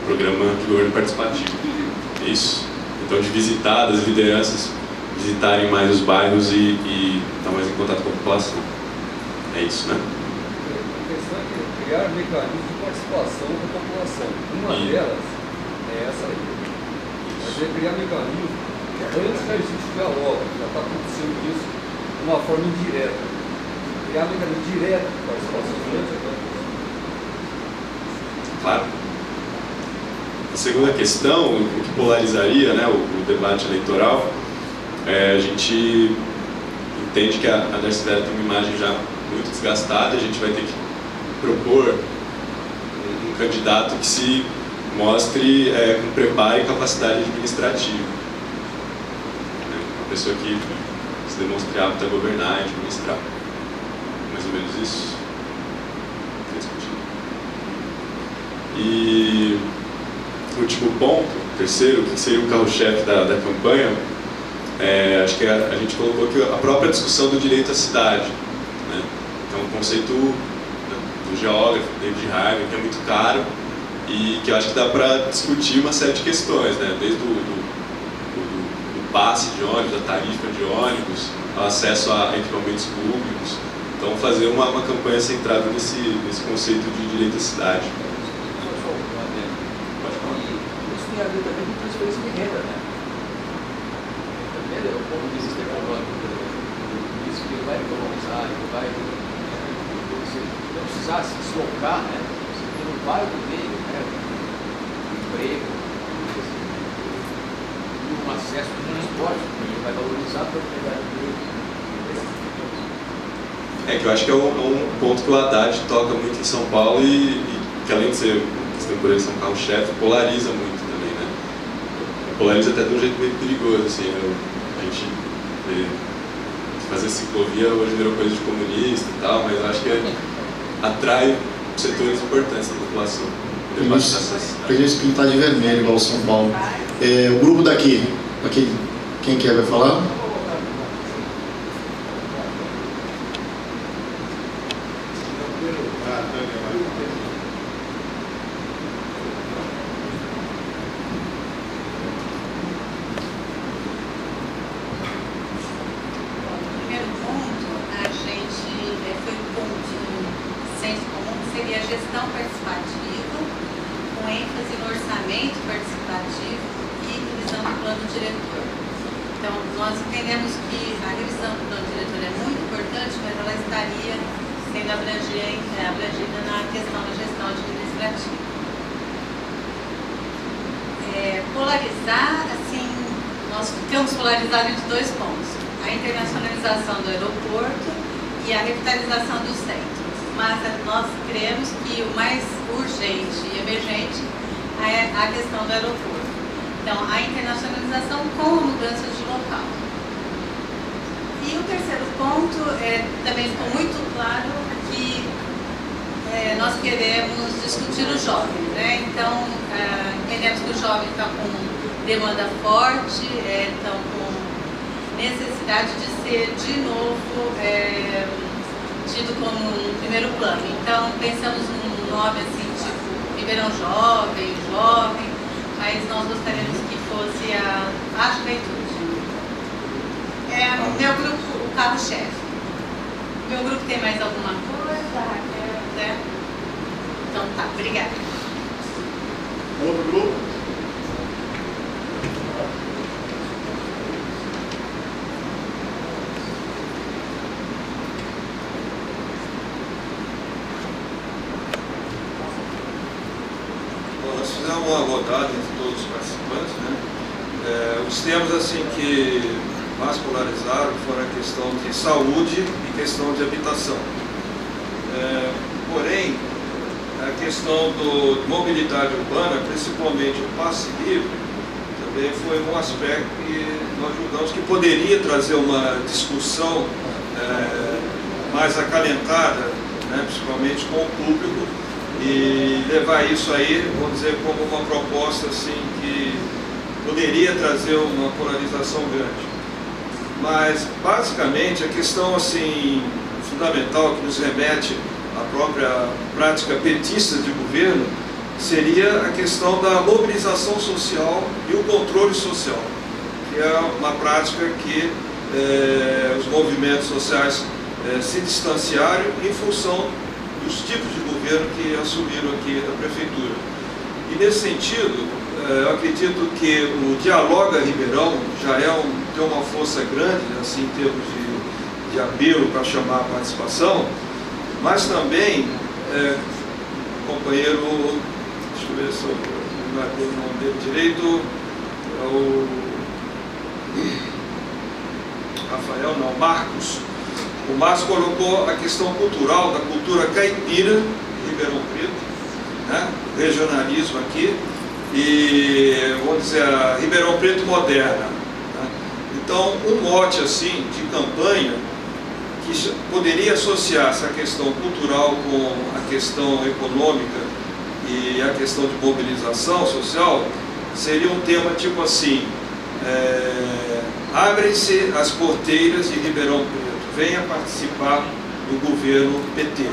programa de governo participativo. É isso. Então, de visitar, das lideranças visitarem mais os bairros e estar mais em contato com a população. É isso, né? A questão é criar mecanismos de participação da população. Uma delas é essa aí. Mas é criar mecanismos que antes já existe diálogo, já está acontecendo isso de uma forma indireta. Criar mecanismo direto de participação durante a campanha. Claro. A segunda questão, o que polarizaria, né, o debate eleitoral, a gente entende que a Darcy Vera tem uma imagem já muito desgastada, a gente vai ter que propor um candidato que se mostre com preparo e capacidade administrativa. Uma pessoa que se demonstre apta a governar e administrar. Mais ou menos isso. E o último ponto, terceiro, que seria o carro-chefe da campanha, acho que a gente colocou que a própria discussão do direito à cidade, né? É um conceito do geógrafo David Harvey, que é muito caro e que eu acho que dá para discutir uma série de questões, né? Desde do passe de ônibus, a tarifa de ônibus, ao acesso a equipamentos públicos. Então, fazer uma campanha centrada nesse conceito de direito à cidade. Só um adendo. Isso tem a ver também com transferência de renda, né? Também o ponto de vista econômico, isso que ele vai economizar, ele vai... Você não precisar se deslocar, né? Você tem um bairro dele, né? Emprego, e um acesso ao transporte, ele vai valorizar para pegar emprego. Que eu acho que é um ponto que o Haddad toca muito em São Paulo e que, além de ser por ele ser um carro-chefe, polariza muito também, né? Polariza até de um jeito meio perigoso, assim, a gente fazer ciclovia hoje virou coisa de comunista e tal, mas eu acho que atrai setores importantes da população. Pra gente pintar de vermelho, igual São Paulo. O grupo daqui, quem quer vai falar? Polarizar, assim, nós ficamos polarizados de dois pontos: a internacionalização do aeroporto e a revitalização dos centros. Mas nós cremos que o mais urgente e emergente é a questão do aeroporto. Então, a internacionalização com a mudança de local. E o terceiro ponto, também ficou muito claro que nós queremos discutir o jovem, né? Então, entendemos que o jovem está com demanda forte, estão com necessidade de ser, de novo, tido como um primeiro plano. Então, pensamos num nome assim, tipo Ribeirão Jovem, mas nós gostaríamos que fosse a juventude. Meu grupo, o carro-chefe. Meu grupo tem mais alguma coisa, Raquel? Então tá, obrigada. Outro grupo? Bom, nós fizemos uma rodada entre todos os participantes, né? Os temas assim que mais polarizaram foram a questão de saúde e questão de habitação. Porém, a questão de mobilidade urbana, principalmente o passe livre, também foi um aspecto que nós julgamos que poderia trazer uma discussão mais acalentada, né, principalmente com o público, e levar isso aí, vamos dizer, como uma proposta assim, que poderia trazer uma polarização grande. Mas, basicamente, a questão assim, fundamental que nos remete à própria prática petista de governo seria a questão da mobilização social e o controle social, que é uma prática que os movimentos sociais se distanciaram em função dos tipos de governo que assumiram aqui a prefeitura. E, nesse sentido, eu acredito que o Dialoga Ribeirão já tem uma força grande, assim, em termos de apelo para chamar a participação, mas também, companheiro, deixa eu ver se eu não é o nome dele direito, Marcos. O Marcos colocou a questão cultural, da cultura caipira de Ribeirão Preto, né? O regionalismo aqui, e, vamos dizer, a Ribeirão Preto moderna. Né? Então, um mote assim de campanha que poderia associar essa questão cultural com a questão econômica e a questão de mobilização social seria um tema tipo assim: abrem-se as porteiras de Ribeirão Preto, venha participar do governo PT.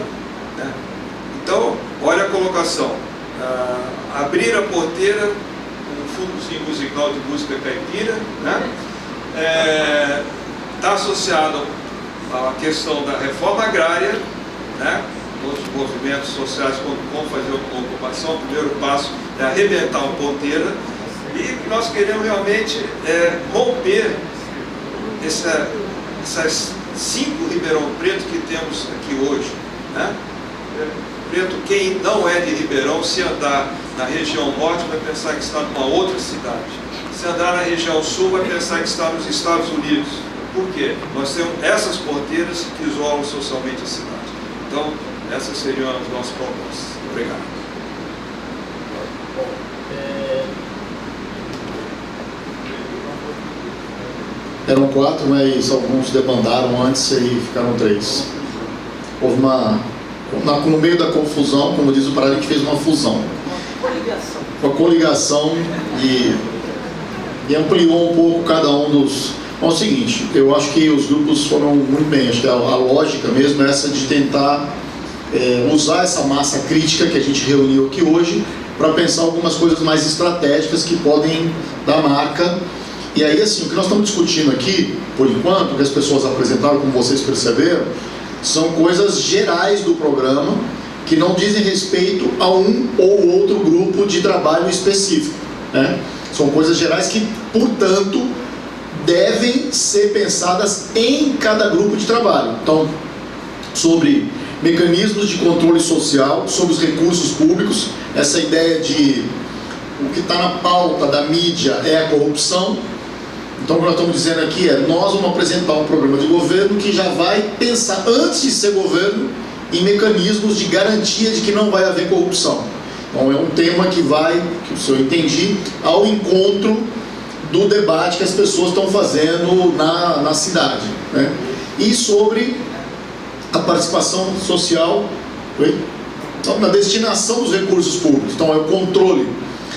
Né? Então, olha a colocação: abrir a porteira, um fundozinho musical de música caipira, né? está associado à questão da reforma agrária, né? Os movimentos sociais vão fazer a ocupação. O primeiro passo é arrebentar uma ponteira, e nós queremos realmente romper essas 5 Ribeirão Preto que temos aqui hoje, né? Preto, quem não é de Ribeirão, se andar na região norte, vai pensar que está numa outra cidade. Se andar na região sul, vai pensar que está nos Estados Unidos. Por quê? Nós temos essas porteiras que isolam socialmente a cidade. Então, essas seriam as nossas propostas. Obrigado. Eram 4, mas alguns debandaram antes e ficaram 3. Houve no meio da confusão, como diz o Pará, a gente fez uma fusão. Uma coligação e ampliou um pouco cada um dos... Bom, é o seguinte, eu acho que os grupos foram muito bem. Acho que a lógica mesmo é essa de tentar usar essa massa crítica que a gente reuniu aqui hoje para pensar algumas coisas mais estratégicas que podem dar marca. E aí, assim, o que nós estamos discutindo aqui, por enquanto, que as pessoas apresentaram, como vocês perceberam, são coisas gerais do programa que não dizem respeito a um ou outro grupo de trabalho específico, né? São coisas gerais que, portanto, devem ser pensadas em cada grupo de trabalho. Então, sobre mecanismos de controle social, sobre os recursos públicos, essa ideia de o que está na pauta da mídia é a corrupção. Então, o que nós estamos dizendo aqui nós vamos apresentar um programa de governo que já vai pensar, antes de ser governo, em mecanismos de garantia de que não vai haver corrupção. Então, é um tema que vai, se eu entendi, ao encontro do debate que as pessoas estão fazendo na cidade, né? E sobre a participação social, então, na destinação dos recursos públicos. Então, é o controle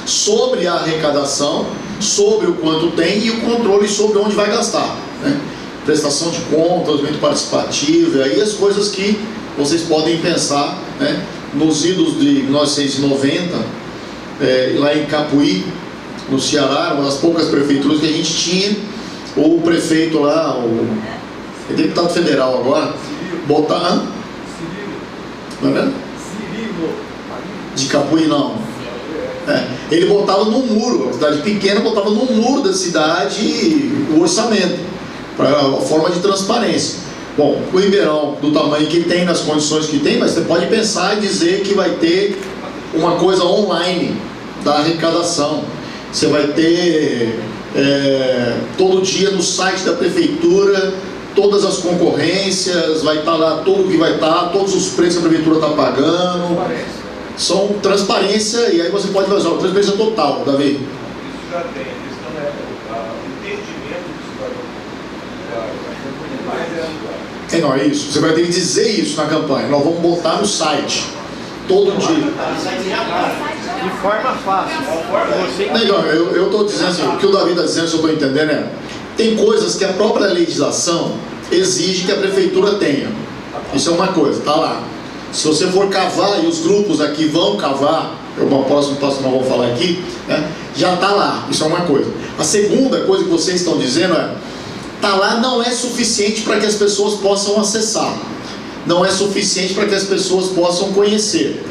sobre a arrecadação, sobre o quanto tem, e o controle sobre onde vai gastar, né? Prestação de contas, orçamento participativo, e aí as coisas que vocês podem pensar, né? Nos idos de 1990, lá em Capuí, no Ceará, uma das poucas prefeituras que a gente tinha, o prefeito lá, é deputado federal agora, botar... Não é mesmo? De Capuí não. Ele botava no muro, a cidade pequena botava no muro da cidade o orçamento, para a forma de transparência. Bom, o Ribeirão, do tamanho que tem, nas condições que tem, mas você pode pensar e dizer que vai ter uma coisa online da arrecadação. Você vai ter todo dia no site da prefeitura todas as concorrências, vai estar lá tudo que vai estar, todos os preços que a prefeitura está pagando. São transparência, e aí você pode fazer uma transparência total, Davi. Isso já tem, a questão é o entendimento do cidadão. Não, é isso. Você vai ter que dizer isso na campanha. Nós vamos botar no site todo dia. De forma fácil. Eu estou dizendo assim, o que o Davi está dizendo, se eu estou entendendo, tem coisas que a própria legislação exige que a prefeitura tenha. Isso é uma coisa, está lá. Se você for cavar, e os grupos aqui vão cavar, o próximo passo que nós vamos falar aqui, né, já está lá, isso é uma coisa. A segunda coisa que vocês estão dizendo está lá, não é suficiente para que as pessoas possam acessar, não é suficiente para que as pessoas possam conhecer.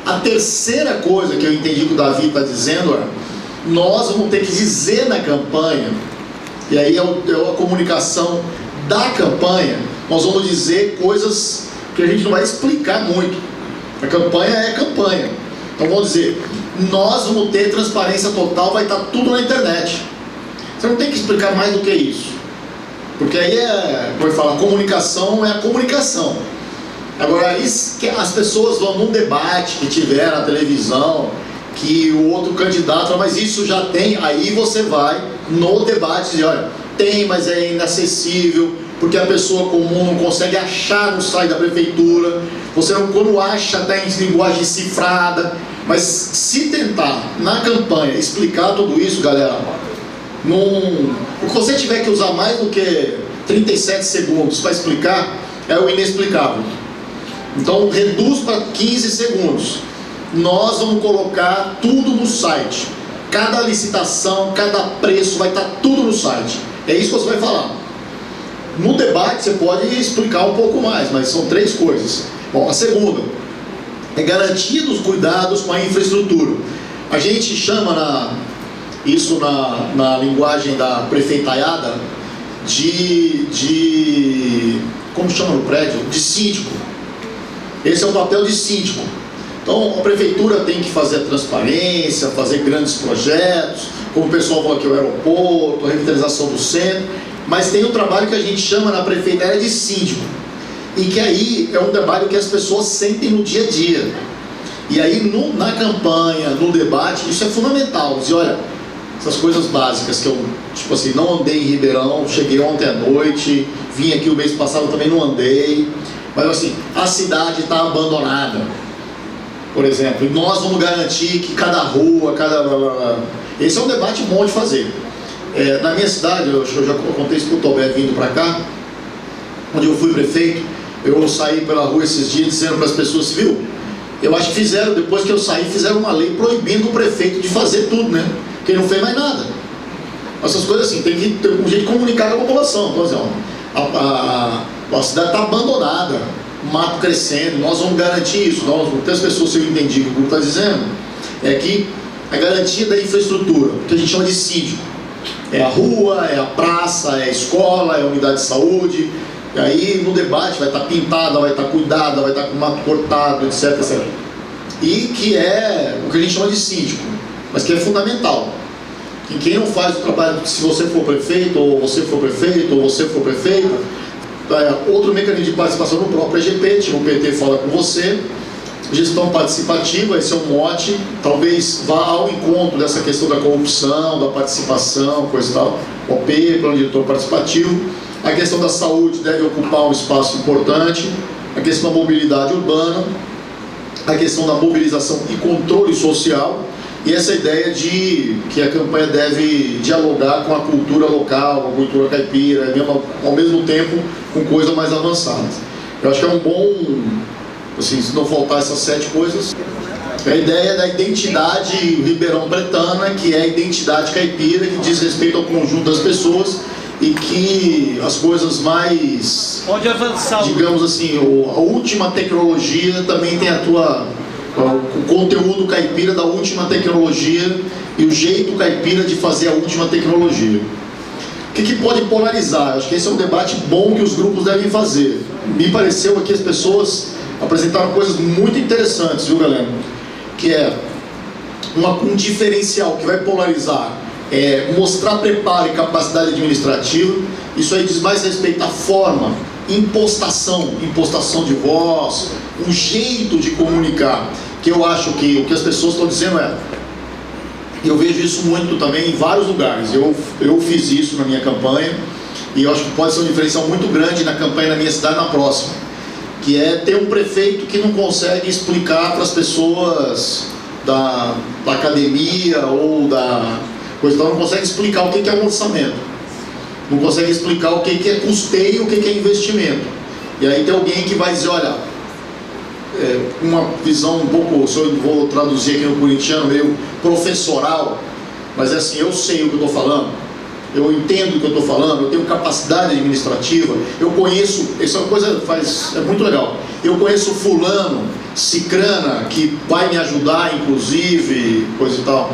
A terceira coisa que eu entendi que o Davi está dizendo nós vamos ter que dizer na campanha, e aí é a comunicação da campanha, nós vamos dizer coisas que a gente não vai explicar muito. A campanha é campanha. Então vamos dizer, nós vamos ter transparência total, vai estar tudo na internet. Você não tem que explicar mais do que isso. Porque aí como eu falo, a comunicação é a comunicação. Agora, isso que as pessoas vão num debate que tiver na televisão, que o outro candidato fala, mas isso já tem, aí você vai no debate e diz, olha, tem, mas é inacessível, porque a pessoa comum não consegue achar no site da prefeitura, você não, quando acha, está em linguagem cifrada. Mas se tentar, na campanha, explicar tudo isso, galera, se você tiver que usar mais do que 37 segundos para explicar, é o inexplicável. Então reduz para 15 segundos. Nós vamos colocar tudo no site. Cada licitação, cada preço, vai estar tudo no site. É isso que você vai falar. No debate você pode explicar um pouco mais, mas são 3 coisas. Bom, a segunda é garantia dos cuidados com a infraestrutura. A gente chama isso na linguagem da prefeitaiada de como chama no prédio? De síndico. Esse é o papel de síndico. Então a prefeitura tem que fazer a transparência, fazer grandes projetos, como o pessoal falou aqui, o aeroporto, a revitalização do centro, mas tem um trabalho que a gente chama na prefeitaria de síndico, e que aí é um trabalho que as pessoas sentem no dia a dia. E aí na campanha, no debate, isso é fundamental. Dizer, olha, essas coisas básicas que eu, tipo assim, não andei em Ribeirão, cheguei ontem à noite, vim aqui o mês passado, também não andei, mas assim, a cidade está abandonada, por exemplo, e nós vamos garantir que cada rua, esse é um debate bom de fazer. Na minha cidade, eu já contei isso para o Tobé vindo para cá, onde eu fui prefeito, eu saí pela rua esses dias dizendo para as pessoas, viu, eu acho que depois que eu saí, fizeram uma lei proibindo o prefeito de fazer tudo, né? Porque ele não fez mais nada. Essas coisas assim, tem que ter um jeito de comunicar com a população. Então, assim, a cidade está abandonada, mato crescendo, nós vamos garantir isso. Muitas pessoas, se eu entendi o que o grupo está dizendo, é que a garantia da infraestrutura, que a gente chama de síndico, é a rua, é a praça, é a escola, é a unidade de saúde. E aí no debate vai estar pintada, vai estar cuidada, vai estar com mato cortado, etc, etc. E que é o que a gente chama de síndico, mas que é fundamental. Que quem não faz o trabalho, se você for prefeito, ou você for prefeito, ou você for prefeito, outro mecanismo de participação no próprio EGP, tipo o PT fala com você, gestão participativa, esse é um mote, talvez vá ao encontro dessa questão da corrupção, da participação, coisa e tal, OP, plano diretor participativo. A questão da saúde deve ocupar um espaço importante, a questão da mobilidade urbana, a questão da mobilização e controle social, e essa ideia de que a campanha deve dialogar com a cultura local, com a cultura caipira, ao mesmo tempo com coisas mais avançadas. Eu acho que é um bom, assim, se não faltar essas 7 coisas, é a ideia da identidade ribeirão-pretana, que é a identidade caipira, que diz respeito ao conjunto das pessoas, e que as coisas mais, pode avançar, digamos assim, a última tecnologia também tem o conteúdo caipira da última tecnologia e o jeito caipira de fazer a última tecnologia. O que pode polarizar? Acho que esse é um debate bom que os grupos devem fazer. Me pareceu aqui as pessoas apresentaram coisas muito interessantes, viu, galera? Que é um diferencial que vai polarizar, mostrar preparo e capacidade administrativa. Isso aí diz mais respeito à forma, impostação de voz, um jeito de comunicar, que eu acho que o que as pessoas estão dizendo eu vejo isso muito também em vários lugares. Eu fiz isso na minha campanha, e eu acho que pode ser um diferencial muito grande na campanha da minha cidade na próxima, que é ter um prefeito que não consegue explicar para as pessoas da academia ou da coisa, então não consegue explicar o que é um orçamento, não consegue explicar o que é custeio, o que é investimento. E aí tem alguém que vai dizer, olha, uma visão um pouco, se eu vou traduzir aqui no corintiano, meio professoral, mas é assim, eu sei o que eu estou falando, eu entendo o que eu estou falando, eu tenho capacidade administrativa, eu conheço, essa coisa é muito legal, eu conheço fulano, cicrana, que vai me ajudar, inclusive, coisa e tal.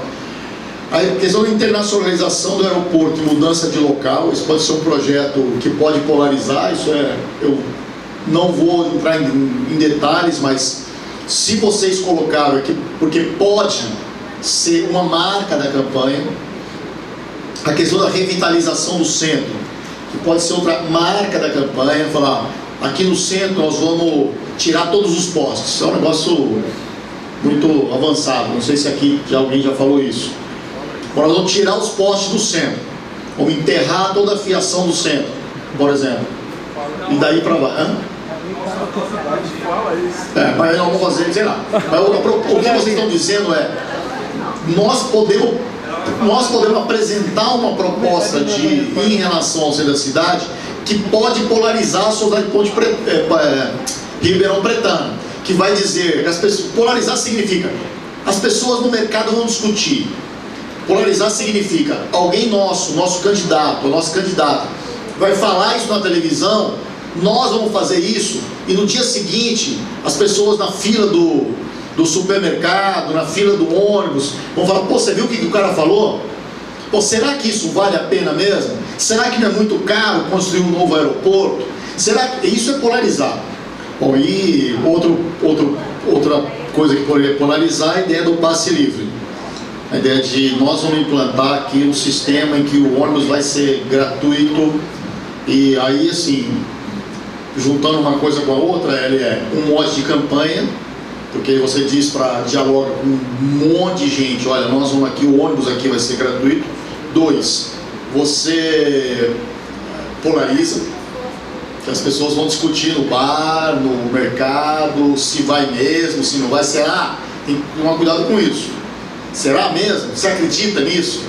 A questão da internacionalização do aeroporto e mudança de local, isso pode ser um projeto que pode polarizar, eu não vou entrar em detalhes, mas se vocês colocaram aqui, porque pode ser uma marca da campanha, a questão da revitalização do centro, que pode ser outra marca da campanha, falar, aqui no centro nós vamos tirar todos os postes, é um negócio muito avançado, não sei se aqui alguém já falou isso. Nós vamos tirar os postes do centro, vamos enterrar toda a fiação do centro, por exemplo, e daí para lá. Mas não vamos fazer, sei lá. Mas o que vocês estão dizendo nós podemos apresentar uma proposta em relação ao centro da cidade que pode polarizar a sociedade ribeirão-pretana, que vai dizer, polarizar significa, as pessoas no mercado vão discutir, Polarizar significa alguém nosso candidato, a nossa candidata, vai falar isso na televisão, nós vamos fazer isso, e no dia seguinte, as pessoas na fila do supermercado, na fila do ônibus, vão falar, pô, você viu o que o cara falou? Pô, será que isso vale a pena mesmo? Será que não é muito caro construir um novo aeroporto? Será que isso é polarizar? Bom, e outra coisa que poderia polarizar é a ideia do passe livre. A ideia de nós vamos implantar aqui um sistema em que o ônibus vai ser gratuito, e aí assim, juntando uma coisa com a outra, ele é um mote de campanha, porque você diz para dialogar com um monte de gente, olha, nós vamos aqui, o ônibus aqui vai ser gratuito. 2, você polariza, que as pessoas vão discutir no bar, no mercado, se vai mesmo, se não vai. Será? Tem que tomar cuidado com isso. Será mesmo? Você acredita nisso?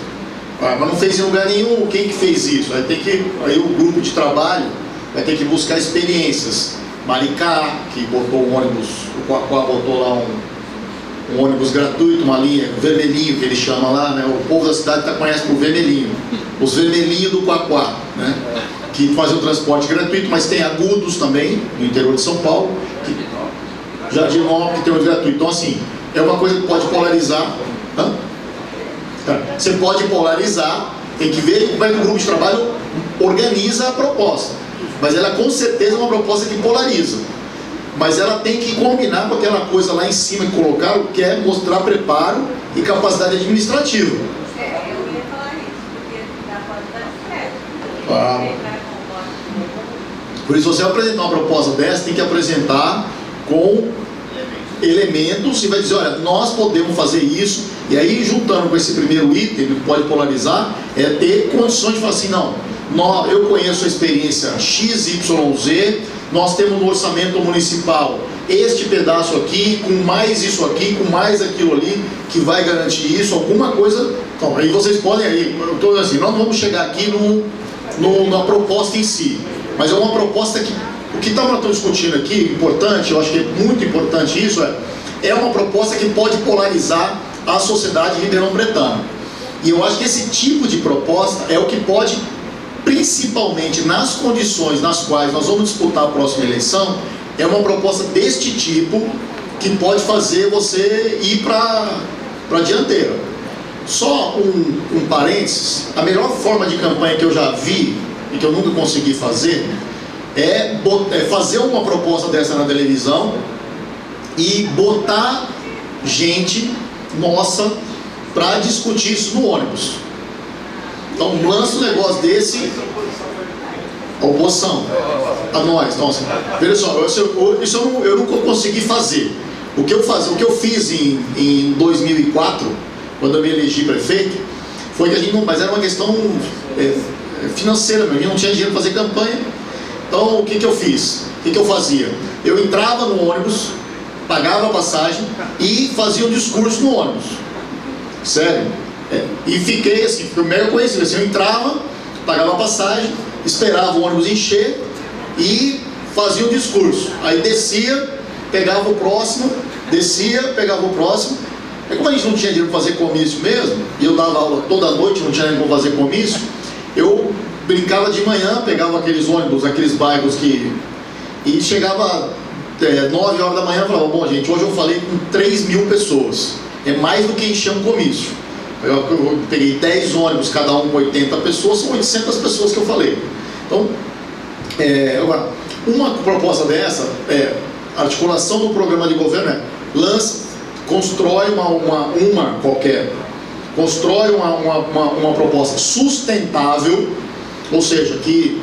Ah, mas não fez em lugar nenhum. Quem que fez isso? Aí o grupo de trabalho vai ter que buscar experiências. Maricá, que botou um ônibus, o Quaquá botou lá um ônibus gratuito, uma linha, vermelhinho que ele chama lá, né? O povo da cidade conhece por vermelhinho. Os vermelhinhos do Quaquá, né? Que fazem o transporte gratuito, mas tem agudos também, no interior de São Paulo, Jardinópolis, que tem o gratuito. Então assim, é uma coisa que pode polarizar. Você pode polarizar, tem que ver como é que o grupo de trabalho organiza a proposta, mas ela com certeza é uma proposta que polariza, mas ela tem que combinar com aquela coisa lá em cima que colocaram, que é mostrar preparo e capacidade administrativa. Eu ia falar isso, porque dá pode dar certo. Ah. Por isso, você apresentar uma proposta dessa, tem que apresentar com elementos e vai dizer, olha, nós podemos fazer isso. E aí, juntando com esse primeiro item que pode polarizar, é ter condições de falar assim, não, eu conheço a experiência XYZ, nós temos no orçamento municipal este pedaço aqui, com mais isso aqui, com mais aquilo ali, que vai garantir isso, alguma coisa. Então, aí vocês podem, eu estou assim, nós vamos chegar aqui na proposta em si, mas é uma proposta que, o que estamos discutindo aqui, importante, eu acho que é muito importante isso, é uma proposta que pode polarizar a sociedade ribeirão-bretana. E eu acho que esse tipo de proposta é o que pode, principalmente nas condições nas quais nós vamos disputar a próxima eleição, é uma proposta deste tipo que pode fazer você ir para a dianteira. Só um parênteses, a melhor forma de campanha que eu já vi e que eu nunca consegui fazer é fazer uma proposta dessa na televisão e botar gente nossa para discutir isso no ônibus. Então lança um negócio desse, a oposição, a nós. Então, assim, veja só, eu nunca consegui fazer. O que eu fiz em 2004, quando eu me elegi prefeito, foi que a gente não, mas era uma questão financeira, a gente não tinha dinheiro para fazer campanha. Então o que eu fiz? O que eu fazia? Eu entrava no ônibus, pagava a passagem e fazia um discurso no ônibus. Sério? E fiquei assim, foi mega conhecido. Assim, eu entrava, pagava a passagem, esperava o ônibus encher e fazia um discurso. Aí descia, pegava o próximo, descia, pegava o próximo. E como a gente não tinha dinheiro para fazer comício mesmo, e eu dava aula toda noite, não tinha dinheiro para fazer comício, eu brincava de manhã, pegava aqueles ônibus, aqueles bairros e chegava 9 horas da manhã e falava, bom gente, hoje eu falei com 3 mil pessoas, é mais do que encher um comício. Eu peguei 10 ônibus, cada um com 80 pessoas, são 800 pessoas que eu falei. Então, agora, uma proposta dessa a articulação do programa de governo constrói uma proposta sustentável, ou seja, que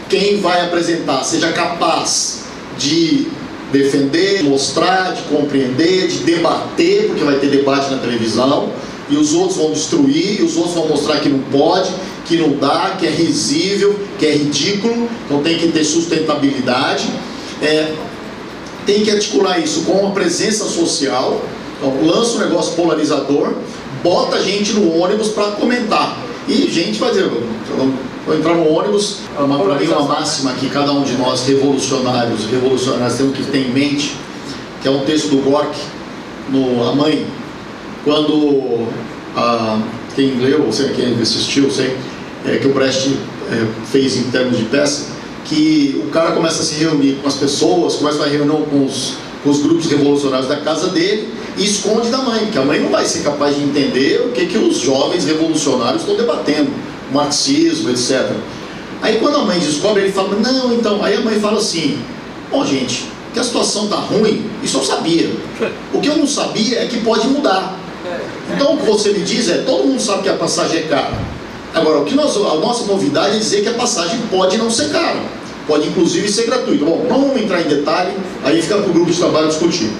quem vai apresentar seja capaz de defender, de mostrar, de compreender, de debater, porque vai ter debate na televisão, e os outros vão destruir, e os outros vão mostrar que não pode, que não dá, que é risível, que é ridículo. Então tem que ter sustentabilidade, tem que articular isso com a presença social. Então lança um negócio polarizador, bota gente no ônibus para comentar, e gente vai dizer, vou entrar no ônibus, para mim uma máxima que cada um de nós revolucionários temos que ter em mente, que é um texto do Gorky, no A Mãe, quando quem leu, ou seja, quem assistiu, que o Brecht fez em termos de peça, que o cara começa a se reunir com as pessoas, começa a reunir com os grupos revolucionários da casa dele e esconde da mãe, porque a mãe não vai ser capaz de entender o que os jovens revolucionários estão debatendo, o marxismo, etc. Aí quando a mãe descobre, ele fala, não, então, aí a mãe fala assim, bom, gente, que a situação está ruim, isso eu sabia. O que eu não sabia é que pode mudar. Então o que você me diz é, todo mundo sabe que a passagem é cara. Agora, a nossa novidade é dizer que a passagem pode não ser cara, pode inclusive ser gratuita. Bom, não vamos entrar em detalhe, aí fica para o grupo de trabalho discutir.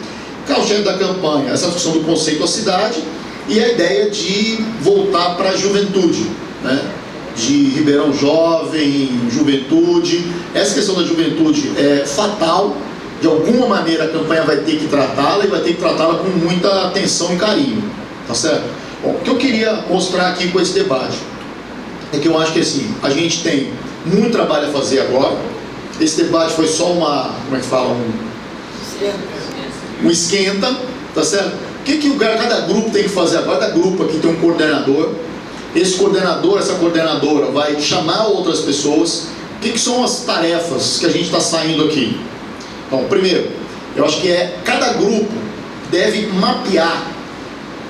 Carro-chefe da campanha, essa discussão do conceito da cidade e a ideia de voltar para a juventude, né? De Ribeirão Jovem, juventude. Essa questão da juventude é fatal, de alguma maneira a campanha vai ter que tratá-la e vai ter que tratá-la com muita atenção e carinho, tá certo? Bom, o que eu queria mostrar aqui com esse debate é que eu acho que assim, a gente tem muito trabalho a fazer agora. Esse debate foi só um esquenta, tá certo? O que cada grupo tem que fazer agora? Cada grupo aqui tem um coordenador. Esse coordenador, essa coordenadora vai chamar outras pessoas. O que são as tarefas que a gente está saindo aqui? Então, primeiro, eu acho que cada grupo deve mapear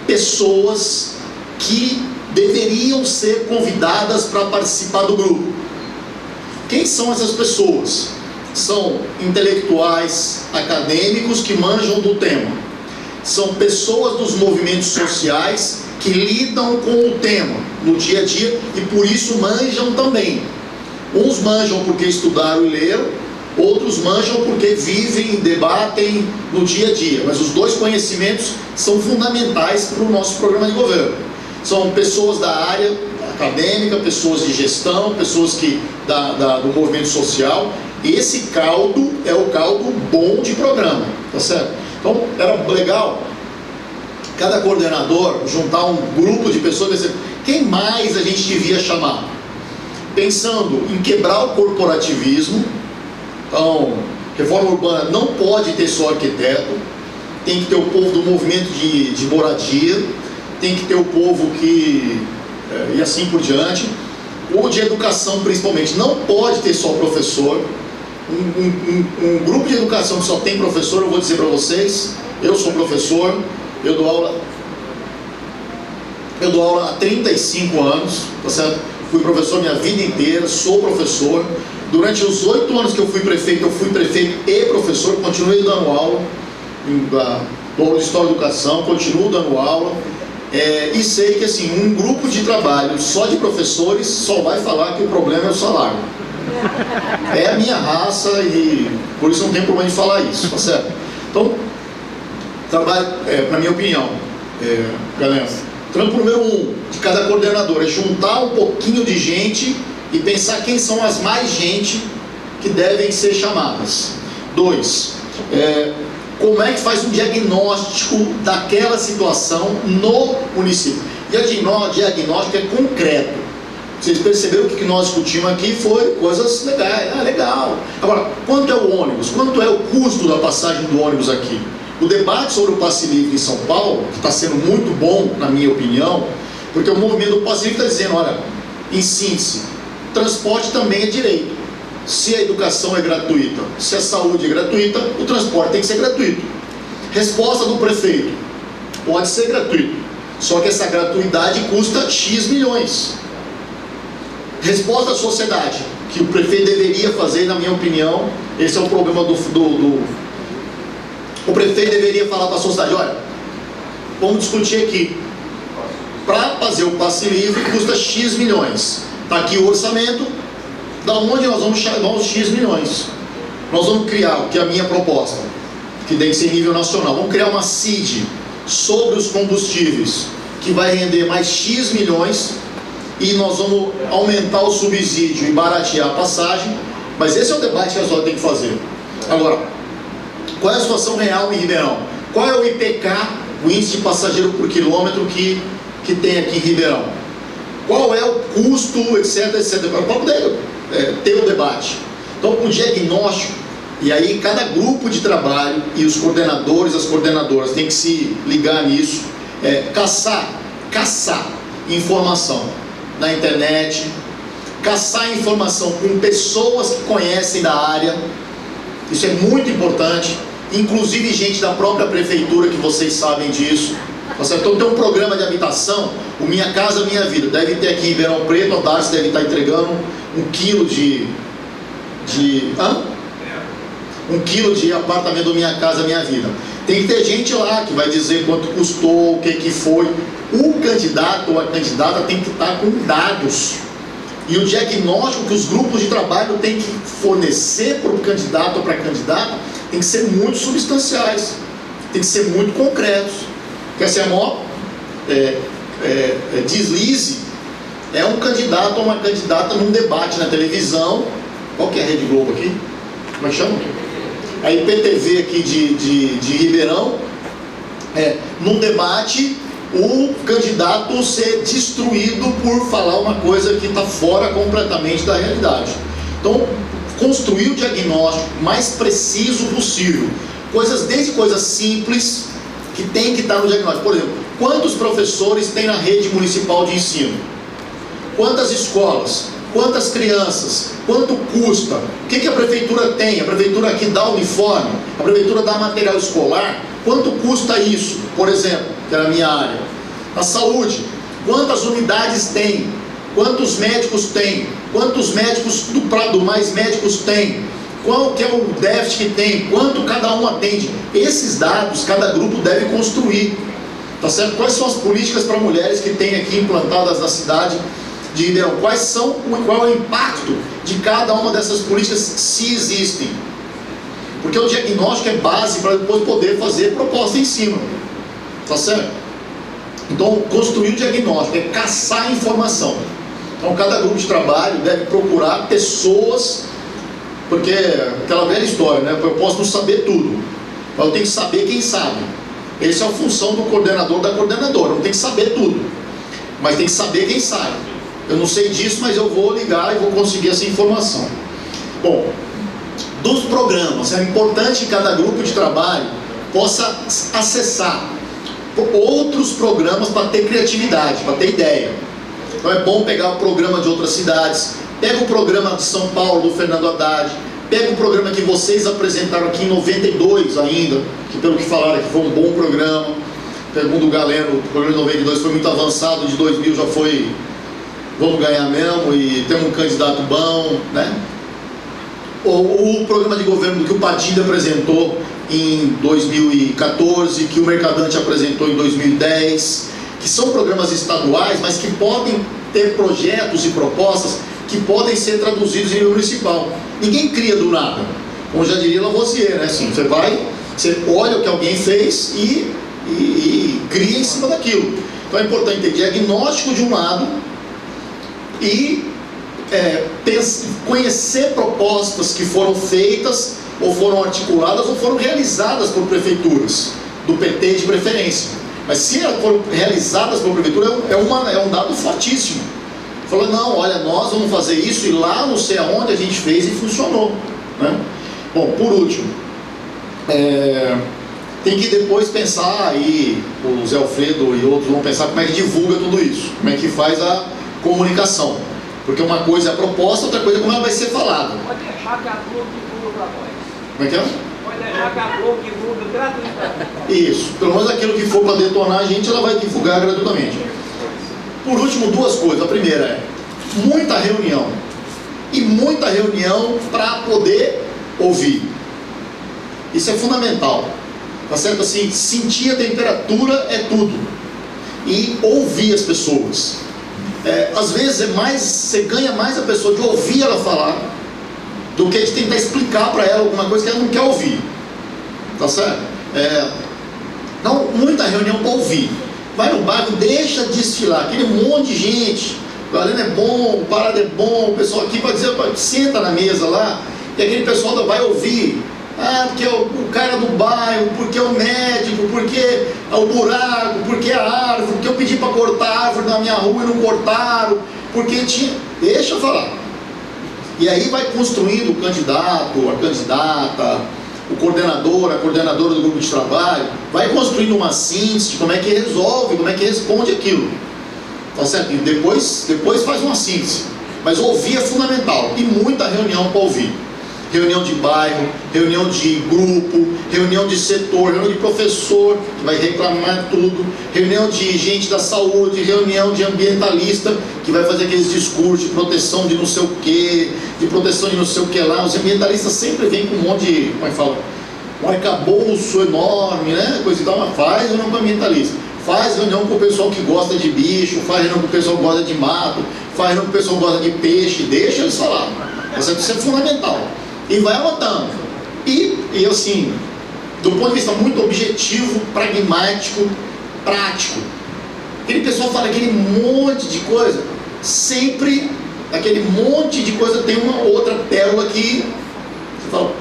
pessoas que deveriam ser convidadas para participar do grupo. Quem são essas pessoas? São intelectuais, acadêmicos que manjam do tema. São pessoas dos movimentos sociais que lidam com o tema no dia a dia e por isso manjam também. Uns manjam porque estudaram e leram, outros manjam porque vivem e debatem no dia a dia. Mas os dois conhecimentos são fundamentais para o nosso programa de governo. São pessoas da área acadêmica, pessoas de gestão, pessoas do movimento social. Esse caldo é o caldo bom de programa, tá certo? Então, era legal cada coordenador juntar um grupo de pessoas e dizer, quem mais a gente devia chamar? Pensando em quebrar o corporativismo. Então, reforma urbana não pode ter só arquiteto, tem que ter o povo do movimento de moradia, tem que ter o povo e assim por diante. O de educação, principalmente, não pode ter só professor. Um grupo de educação que só tem professor, eu vou dizer para vocês, eu sou professor, eu dou aula há 35 anos, tá certo? Fui professor minha vida inteira, sou professor. Durante os 8 anos que eu fui prefeito e professor, continuei dando aula, dou aula de História da Educação, continuo dando aula. E sei que assim, um grupo de trabalho só de professores só vai falar que o problema é o salário. É a minha raça e por isso não tem problema de falar isso, tá certo? Então, trabalho, na minha opinião, galera, trampo número 1 de cada coordenador é juntar um pouquinho de gente e pensar quem são as mais gente que devem ser chamadas. 2, como é que faz um diagnóstico daquela situação no município? E o diagnóstico é concreto. Vocês perceberam que o que nós discutimos aqui foi coisas legais. Legal. Agora, quanto é o ônibus? Quanto é o custo da passagem do ônibus aqui? O debate sobre o passe livre em São Paulo, que está sendo muito bom, na minha opinião, porque o movimento do passe livre está dizendo, olha, em síntese, transporte também é direito. Se a educação é gratuita, se a saúde é gratuita, o transporte tem que ser gratuito. Resposta do prefeito, pode ser gratuito, só que essa gratuidade custa X milhões. Resposta da sociedade, que o prefeito deveria fazer, na minha opinião, esse é o problema o prefeito deveria falar para a sociedade, olha, vamos discutir aqui, para fazer o passe livre custa X milhões, está aqui o orçamento, da onde nós vamos chamar os X milhões? Nós vamos criar, o que é a minha proposta, que tem que ser em nível nacional, vamos criar uma CID sobre os combustíveis, que vai render mais X milhões, e nós vamos aumentar o subsídio e baratear a passagem, mas esse é o debate que a gente tem que fazer. Agora, qual é a situação real em Ribeirão? Qual é o IPK, o índice de passageiro por quilômetro que tem aqui em Ribeirão? Qual é o custo, etc, para poder ter o debate. Então, o diagnóstico, e aí cada grupo de trabalho e os coordenadores, as coordenadoras têm que se ligar nisso, caçar informação na internet, caçar informação com pessoas que conhecem da área. Isso é muito importante, inclusive gente da própria prefeitura, que vocês sabem disso. Então tem um programa de habitação, o Minha Casa Minha Vida, deve ter aqui em Ribeirão Preto, a Darcy deve estar entregando 1 quilo de 1 quilo de apartamento do Minha Casa Minha Vida. Tem que ter gente lá que vai dizer quanto custou, o que foi. O candidato ou a candidata tem que estar com dados. E o diagnóstico que os grupos de trabalho têm que fornecer para o candidato ou para a candidata tem que ser muito substanciais, tem que ser muito concretos. Quer ser a maior deslize é um candidato ou uma candidata num debate na televisão. Qual que é a Rede Globo aqui? Como é que chama? A IPTV aqui de Ribeirão, num debate, o candidato ser destruído por falar uma coisa que está fora completamente da realidade. Então, construir o diagnóstico mais preciso possível, desde coisas simples que tem que estar no diagnóstico. Por exemplo, quantos professores tem na rede municipal de ensino? Quantas escolas? Quantas crianças? Quanto custa? O que a prefeitura tem? A prefeitura aqui dá uniforme? A prefeitura dá material escolar? Quanto custa isso, por exemplo, que era a minha área? A saúde, quantas unidades tem? Quantos médicos tem? Quantos médicos do mais médicos tem? Qual que é o déficit que tem? Quanto cada um atende? Esses dados, cada grupo deve construir. Tá certo? Quais são as políticas para mulheres que tem aqui implantadas na cidade de Ribeirão? Qual é o impacto de cada uma dessas políticas, se existem? Porque o diagnóstico é base para depois poder fazer proposta em cima. Tá certo? Então, construir o diagnóstico é caçar informação. Então, cada grupo de trabalho deve procurar pessoas, porque aquela velha história, né? Eu posso não saber tudo, mas eu tenho que saber quem sabe. Essa é a função do coordenador, da coordenadora. Não tem que saber tudo, mas tem que saber quem sabe. Eu não sei disso, mas eu vou ligar e vou conseguir essa informação. Bom, dos programas, é importante que cada grupo de trabalho possa acessar outros programas para ter criatividade, para ter ideia. Então é bom pegar o programa de outras cidades, pega o programa de São Paulo, do Fernando Haddad, pega o programa que vocês apresentaram aqui em 92 ainda, que pelo que falaram que foi um bom programa. Segundo o Galeno, o programa de 92 foi muito avançado, de 2000 já foi, vamos ganhar mesmo, e temos um candidato bom, né? O programa de governo que o Padilha apresentou em 2014, que o Mercadante apresentou em 2010, que são programas estaduais, mas que podem ter projetos e propostas que podem ser traduzidos em nível municipal. Ninguém cria do nada, como já diria Lavoisier, né? Assim, você olha o que alguém fez e cria em cima daquilo. Então é importante ter diagnóstico de um lado e conhecer propostas que foram feitas ou foram articuladas ou foram realizadas por prefeituras, do PT de preferência. Mas se elas foram realizadas por prefeitura, é um dado fortíssimo. Falou, não, olha, nós vamos fazer isso e lá não sei aonde a gente fez e funcionou, né? Bom, por último, tem que depois pensar, aí o Zé Alfredo e outros vão pensar como é que divulga tudo isso, como é que faz a comunicação. Porque uma coisa é a proposta, outra coisa é como ela vai ser falada. Pode deixar que a Globo divulga para nós. Como é que é? Pode deixar que a Globo divulga gratuitamente. Isso, pelo menos aquilo que for para detonar a gente, ela vai divulgar gratuitamente. Por último, duas coisas. A primeira é muita reunião. E muita reunião para poder ouvir. Isso é fundamental. Tá certo? Assim, sentir a temperatura é tudo. E ouvir as pessoas. Às vezes você ganha mais a pessoa de ouvir ela falar do que de tentar explicar para ela alguma coisa que ela não quer ouvir. Tá certo? Então, muita reunião para ouvir. Vai no bairro, deixa desfilar, aquele monte de gente, o Galeno é bom, o Parada é bom, o pessoal aqui vai dizer, senta na mesa lá, e aquele pessoal vai ouvir, porque é o cara do bairro, porque é o médico, porque é o buraco, porque é a árvore, porque eu pedi para cortar a árvore na minha rua e não cortaram, porque tinha... Deixa eu falar. E aí vai construindo o candidato, a candidata, o coordenador, a coordenadora do grupo de trabalho, vai construindo uma síntese de como é que resolve, como é que responde aquilo. tá certo? E depois faz uma síntese. Mas ouvir é fundamental, e muita reunião para ouvir. Reunião de bairro, reunião de grupo, reunião de setor, reunião de professor, que vai reclamar tudo, reunião de gente da saúde, reunião de ambientalista, que vai fazer aqueles discursos de proteção de não sei o que, de proteção de não sei o que lá. Os ambientalistas sempre vêm com um monte de, como é que fala, um arcabouço enorme, né? Coisa e tal, mas faz reunião com ambientalista. Faz reunião com o pessoal que gosta de bicho, faz reunião com o pessoal que gosta de mato, faz reunião com o pessoal que gosta de peixe, deixa eles falar. Isso é fundamental. E vai anotando. E assim, do ponto de vista muito objetivo, pragmático, prático. Aquele pessoal fala aquele monte de coisa, sempre aquele monte de coisa tem uma outra pérola que você fala,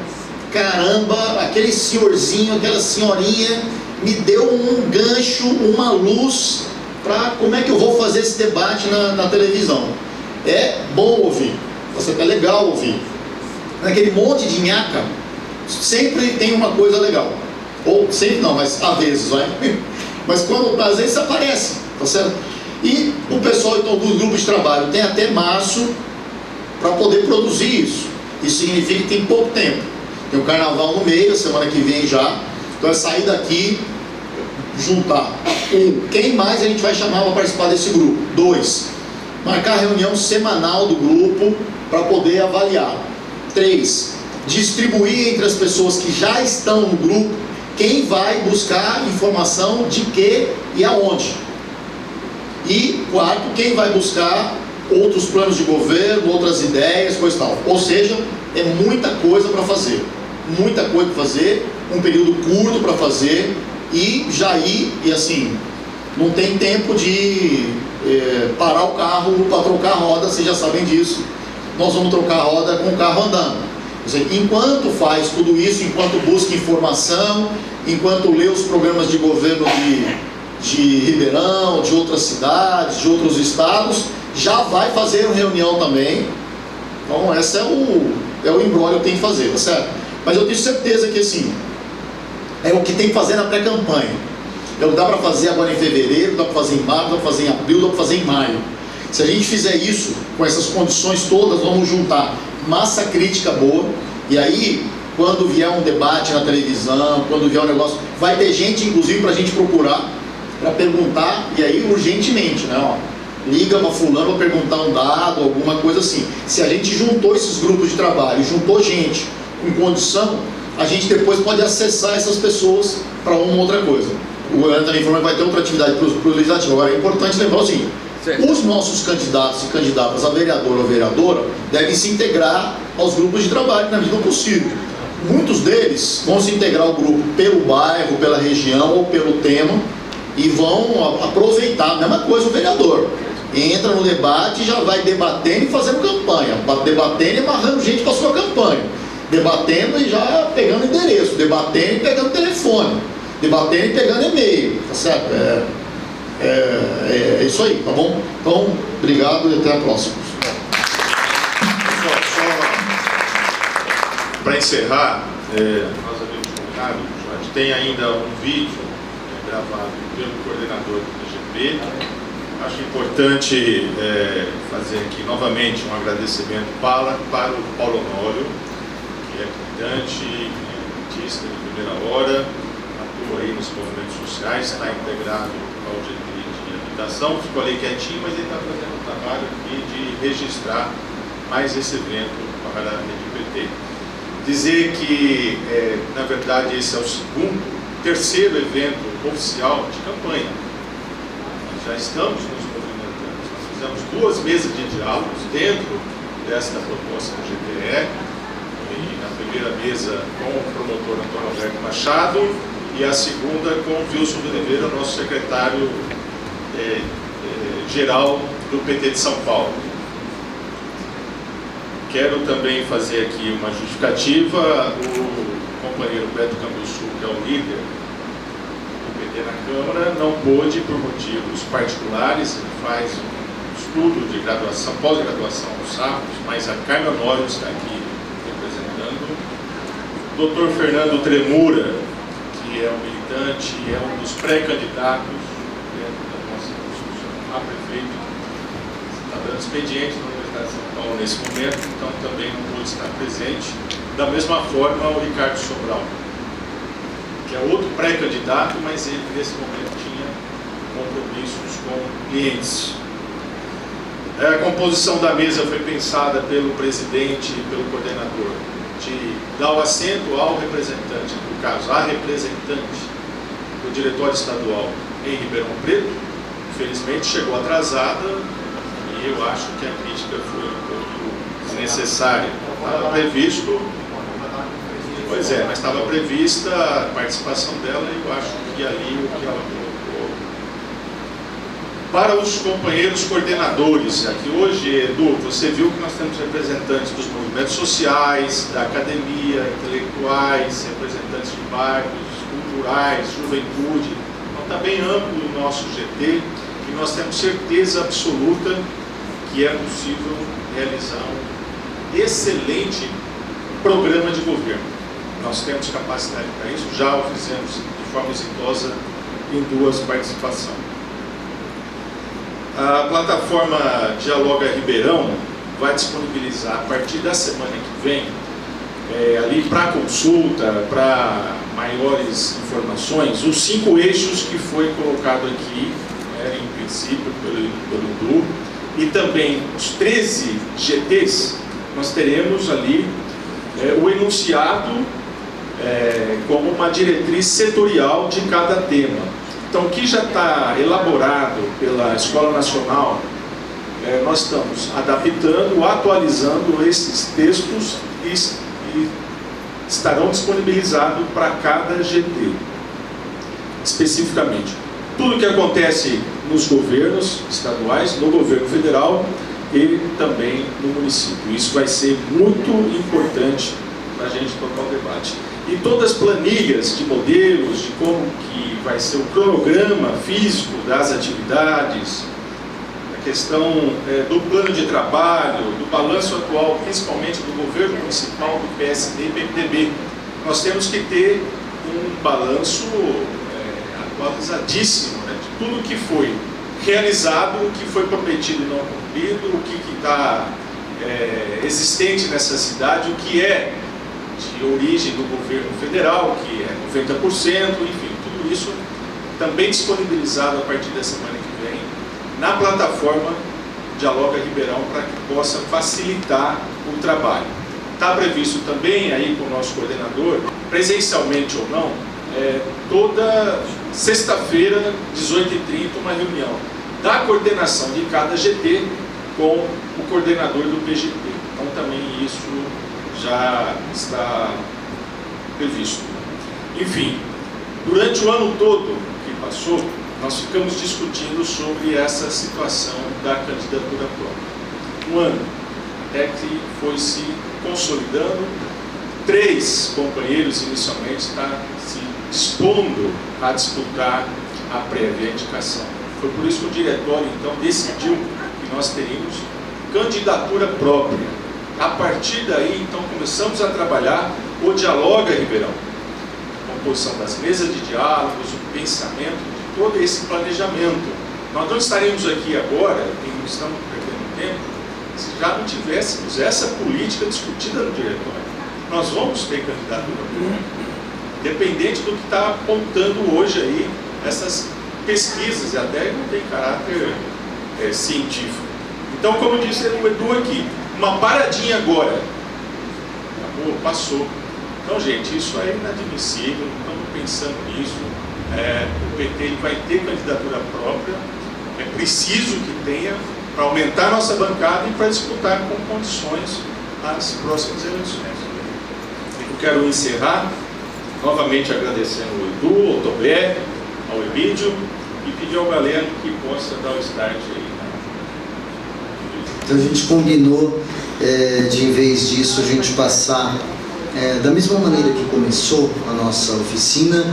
caramba, aquele senhorzinho, aquela senhorinha me deu um gancho, uma luz para como é que eu vou fazer esse debate na televisão. É bom ouvir, é legal ouvir. Naquele monte de nhaca, sempre tem uma coisa legal. Ou sempre não, mas às vezes, vai. Mas quando às vezes aparece, tá certo? E o pessoal então dos grupos de trabalho tem até março para poder produzir isso. Isso significa que tem pouco tempo. Tem o carnaval no meio, a semana que vem já. Então é sair daqui, juntar. Quem mais a gente vai chamar para participar desse grupo? 2. Marcar a reunião semanal do grupo para poder avaliar. 3. Distribuir entre as pessoas que já estão no grupo quem vai buscar informação de que e aonde. E 4. Quem vai buscar outros planos de governo, outras ideias, coisa e tal. Ou seja, é muita coisa para fazer. Muita coisa para fazer, um período curto para fazer e já ir, e assim, não tem tempo de parar o carro para trocar a roda, vocês já sabem disso. Nós vamos trocar a roda com o carro andando. Enquanto faz tudo isso, enquanto busca informação, enquanto lê os programas de governo de Ribeirão, de outras cidades, de outros estados, já vai fazer uma reunião também. Então esse é o imbróglio que tem que fazer, tá certo? Mas eu tenho certeza que assim, é o que tem que fazer na pré-campanha. Então dá para fazer agora em fevereiro, dá para fazer em março, dá para fazer em abril, dá para fazer em maio. Se a gente fizer isso, com essas condições todas, vamos juntar massa crítica boa, e aí, quando vier um debate na televisão, quando vier um negócio, vai ter gente, inclusive, para a gente procurar, para perguntar, e aí urgentemente, né? Ó, liga para fulano para perguntar um dado, alguma coisa assim. Se a gente juntou esses grupos de trabalho, juntou gente com condição, a gente depois pode acessar essas pessoas para uma ou outra coisa. O governo também informa que vai ter outra atividade para o legislativo. Agora é importante lembrar o seguinte: os nossos candidatos e candidatas a vereador ou vereadora devem se integrar aos grupos de trabalho na medida do possível. Muitos deles vão se integrar ao grupo pelo bairro, pela região ou pelo tema e vão aproveitar a mesma coisa o vereador. Entra no debate e já vai debatendo e fazendo campanha, debatendo e amarrando gente para a sua campanha, debatendo e já pegando endereço, debatendo e pegando telefone, debatendo e pegando e-mail, tá certo? É isso aí, tá bom? Então, obrigado e até a próxima. Pessoal, só para encerrar, nós havíamos combinado, a gente tem ainda um vídeo gravado pelo coordenador do IGP. Acho importante fazer aqui novamente um agradecimento para o Paulo Honório, que é militante, artista de primeira hora, atua aí nos movimentos sociais, está integrado ao GT de habitação, ficou ali quietinho, mas ele está fazendo um trabalho aqui de registrar mais esse evento para a Rede PT. Dizer que, na verdade, esse é o terceiro evento oficial de campanha. Nós já estamos nos movimentando. Nós fizemos 2 mesas de diálogos dentro desta proposta do GTE. E na primeira mesa com o promotor Antônio Alberto Machado e a segunda com o Wilson de Oliveira, nosso secretário geral do PT de São Paulo. Quero também fazer aqui uma justificativa. O companheiro Beto Cambuçu, que é o líder do PT na Câmara, não pôde por motivos particulares. Ele faz um estudo de graduação, pós-graduação aos sábados, mas a Carmen Honório está aqui representando. O Dr. Fernando Tremura, que é um militante, é um dos pré-candidatos dentro da nossa discussão a prefeito tratando expediente na Universidade de São Paulo nesse momento, então também não pôde estar presente. Da mesma forma, o Ricardo Sobral, que é outro pré-candidato, mas ele nesse momento tinha compromissos com clientes. A composição da mesa foi pensada pelo presidente e pelo coordenador, de dar o assento ao representante, no caso, a representante do diretório estadual em Ribeirão Preto. Infelizmente chegou atrasada e eu acho que a crítica foi um pouco desnecessária. Estava previsto, pois é, mas estava prevista a participação dela e eu acho que ali o que ela colocou. Para os companheiros coordenadores, aqui hoje, Edu, você viu que nós temos representantes dos movimentos sociais, da academia, intelectuais, representantes de bairros, culturais, juventude. Então está bem amplo o nosso GT e nós temos certeza absoluta que é possível realizar um excelente programa de governo. Nós temos capacidade para isso, já o fizemos de forma exitosa em 2 participações. A plataforma Dialoga Ribeirão vai disponibilizar a partir da semana que vem, ali para consulta, para maiores informações, os 5 eixos que foi colocado aqui, em princípio, pelo Edu, e também os 13 GTs, nós teremos ali o enunciado como uma diretriz setorial de cada tema. Então, o que já está elaborado pela Escola Nacional, nós estamos adaptando, atualizando esses textos e estarão disponibilizados para cada GT, especificamente. Tudo que acontece nos governos estaduais, no governo federal e também no município. Isso vai ser muito importante para a gente tocar o debate. E todas as planilhas de modelos, de como que vai ser o cronograma físico das atividades, a questão do plano de trabalho, do balanço atual, principalmente do governo municipal, do PSD e PMDB. Nós temos que ter um balanço atualizadíssimo, né, de tudo que foi realizado, o que foi prometido e não cumprido, o que está existente nessa cidade, o que é de origem do governo federal, que é 90%, enfim, tudo isso também disponibilizado a partir da semana que vem na plataforma Dialoga Ribeirão, para que possa facilitar o trabalho. Está previsto também aí com o nosso coordenador, presencialmente ou não, toda sexta-feira, 18h30, uma reunião da coordenação de cada GT com o coordenador do PGP. Então também isso já está previsto. Enfim, durante o ano todo que passou, nós ficamos discutindo sobre essa situação da candidatura própria. Um ano, até que foi se consolidando. 3 companheiros inicialmente estão se dispondo a disputar a prévia indicação. Foi por isso que o diretório, então, decidiu que nós teríamos candidatura própria. A partir daí, então, começamos a trabalhar o Dialoga Ribeirão. A composição das mesas de diálogos, o pensamento, de todo esse planejamento. Nós não estaremos aqui agora, e não estamos perdendo tempo, se já não tivéssemos essa política discutida no diretório. Nós vamos ter candidatura própria, dependente do que está apontando hoje aí, essas pesquisas, e até não tem caráter científico. Então, como disse o Edu aqui, uma paradinha agora, acabou, passou. Então, gente, isso é inadmissível, não estamos pensando nisso. O PT ele vai ter candidatura própria, é preciso que tenha para aumentar a nossa bancada e para disputar com condições as próximas eleições. Eu quero encerrar novamente agradecendo ao Edu, ao Tobé, ao Emílio e pedir ao Galeno que possa dar o start aí. Então a gente combinou de, em vez disso, a gente passar da mesma maneira que começou a nossa oficina,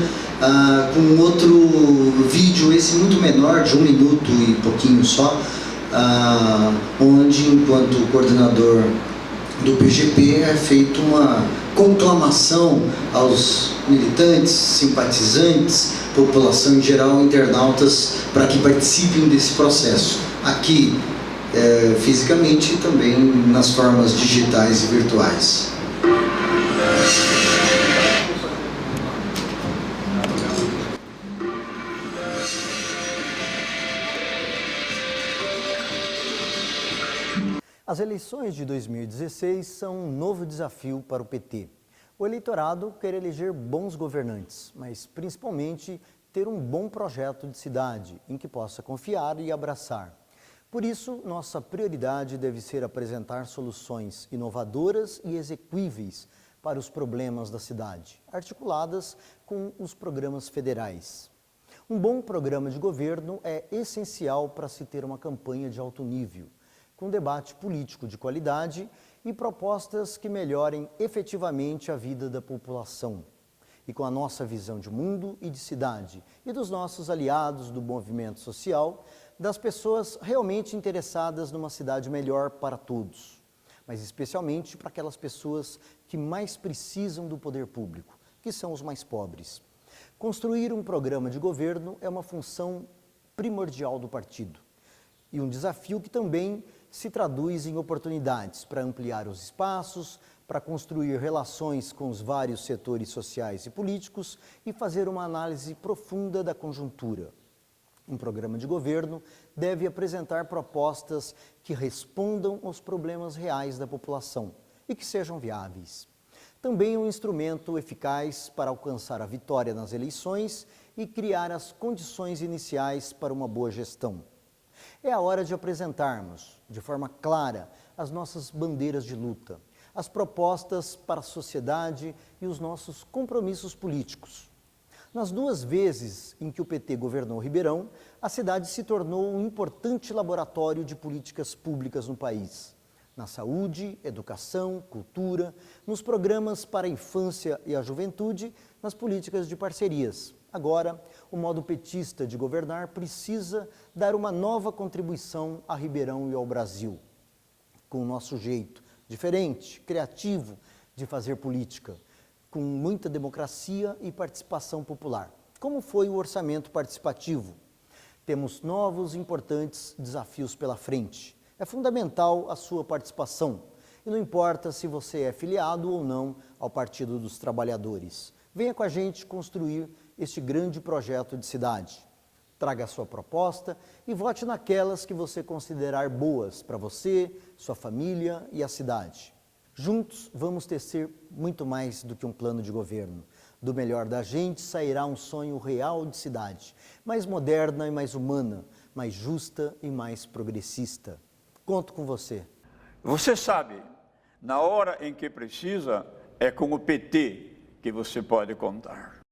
com outro vídeo, esse muito menor, de 1 minuto e pouquinho só, onde, enquanto coordenador do PGP, é feita uma conclamação aos militantes, simpatizantes, população em geral, internautas, para que participem desse processo. Aqui, fisicamente e também nas formas digitais e virtuais. As eleições de 2016 são um novo desafio para o PT. O eleitorado quer eleger bons governantes, mas principalmente ter um bom projeto de cidade em que possa confiar e abraçar. Por isso, nossa prioridade deve ser apresentar soluções inovadoras e execuíveis para os problemas da cidade, articuladas com os programas federais. Um bom programa de governo é essencial para se ter uma campanha de alto nível, com debate político de qualidade e propostas que melhorem efetivamente a vida da população. E com a nossa visão de mundo e de cidade, e dos nossos aliados do movimento social, das pessoas realmente interessadas numa cidade melhor para todos, mas especialmente para aquelas pessoas que mais precisam do poder público, que são os mais pobres. Construir um programa de governo é uma função primordial do partido e um desafio que também se traduz em oportunidades para ampliar os espaços, para construir relações com os vários setores sociais e políticos e fazer uma análise profunda da conjuntura. Um programa de governo deve apresentar propostas que respondam aos problemas reais da população e que sejam viáveis. Também um instrumento eficaz para alcançar a vitória nas eleições e criar as condições iniciais para uma boa gestão. É a hora de apresentarmos, de forma clara, as nossas bandeiras de luta, as propostas para a sociedade e os nossos compromissos políticos. Nas 2 vezes em que o PT governou Ribeirão, a cidade se tornou um importante laboratório de políticas públicas no país. Na saúde, educação, cultura, nos programas para a infância e a juventude, nas políticas de parcerias. Agora, o modo petista de governar precisa dar uma nova contribuição a Ribeirão e ao Brasil, com o nosso jeito diferente, criativo de fazer política, com muita democracia e participação popular. Como foi o orçamento participativo? Temos novos e importantes desafios pela frente. É fundamental a sua participação, e não importa se você é filiado ou não ao Partido dos Trabalhadores. Venha com a gente construir este grande projeto de cidade. Traga a sua proposta e vote naquelas que você considerar boas para você, sua família e a cidade. Juntos vamos tecer muito mais do que um plano de governo. Do melhor da gente sairá um sonho real de cidade, mais moderna e mais humana, mais justa e mais progressista. Conto com você. Você sabe, na hora em que precisa, é com o PT que você pode contar.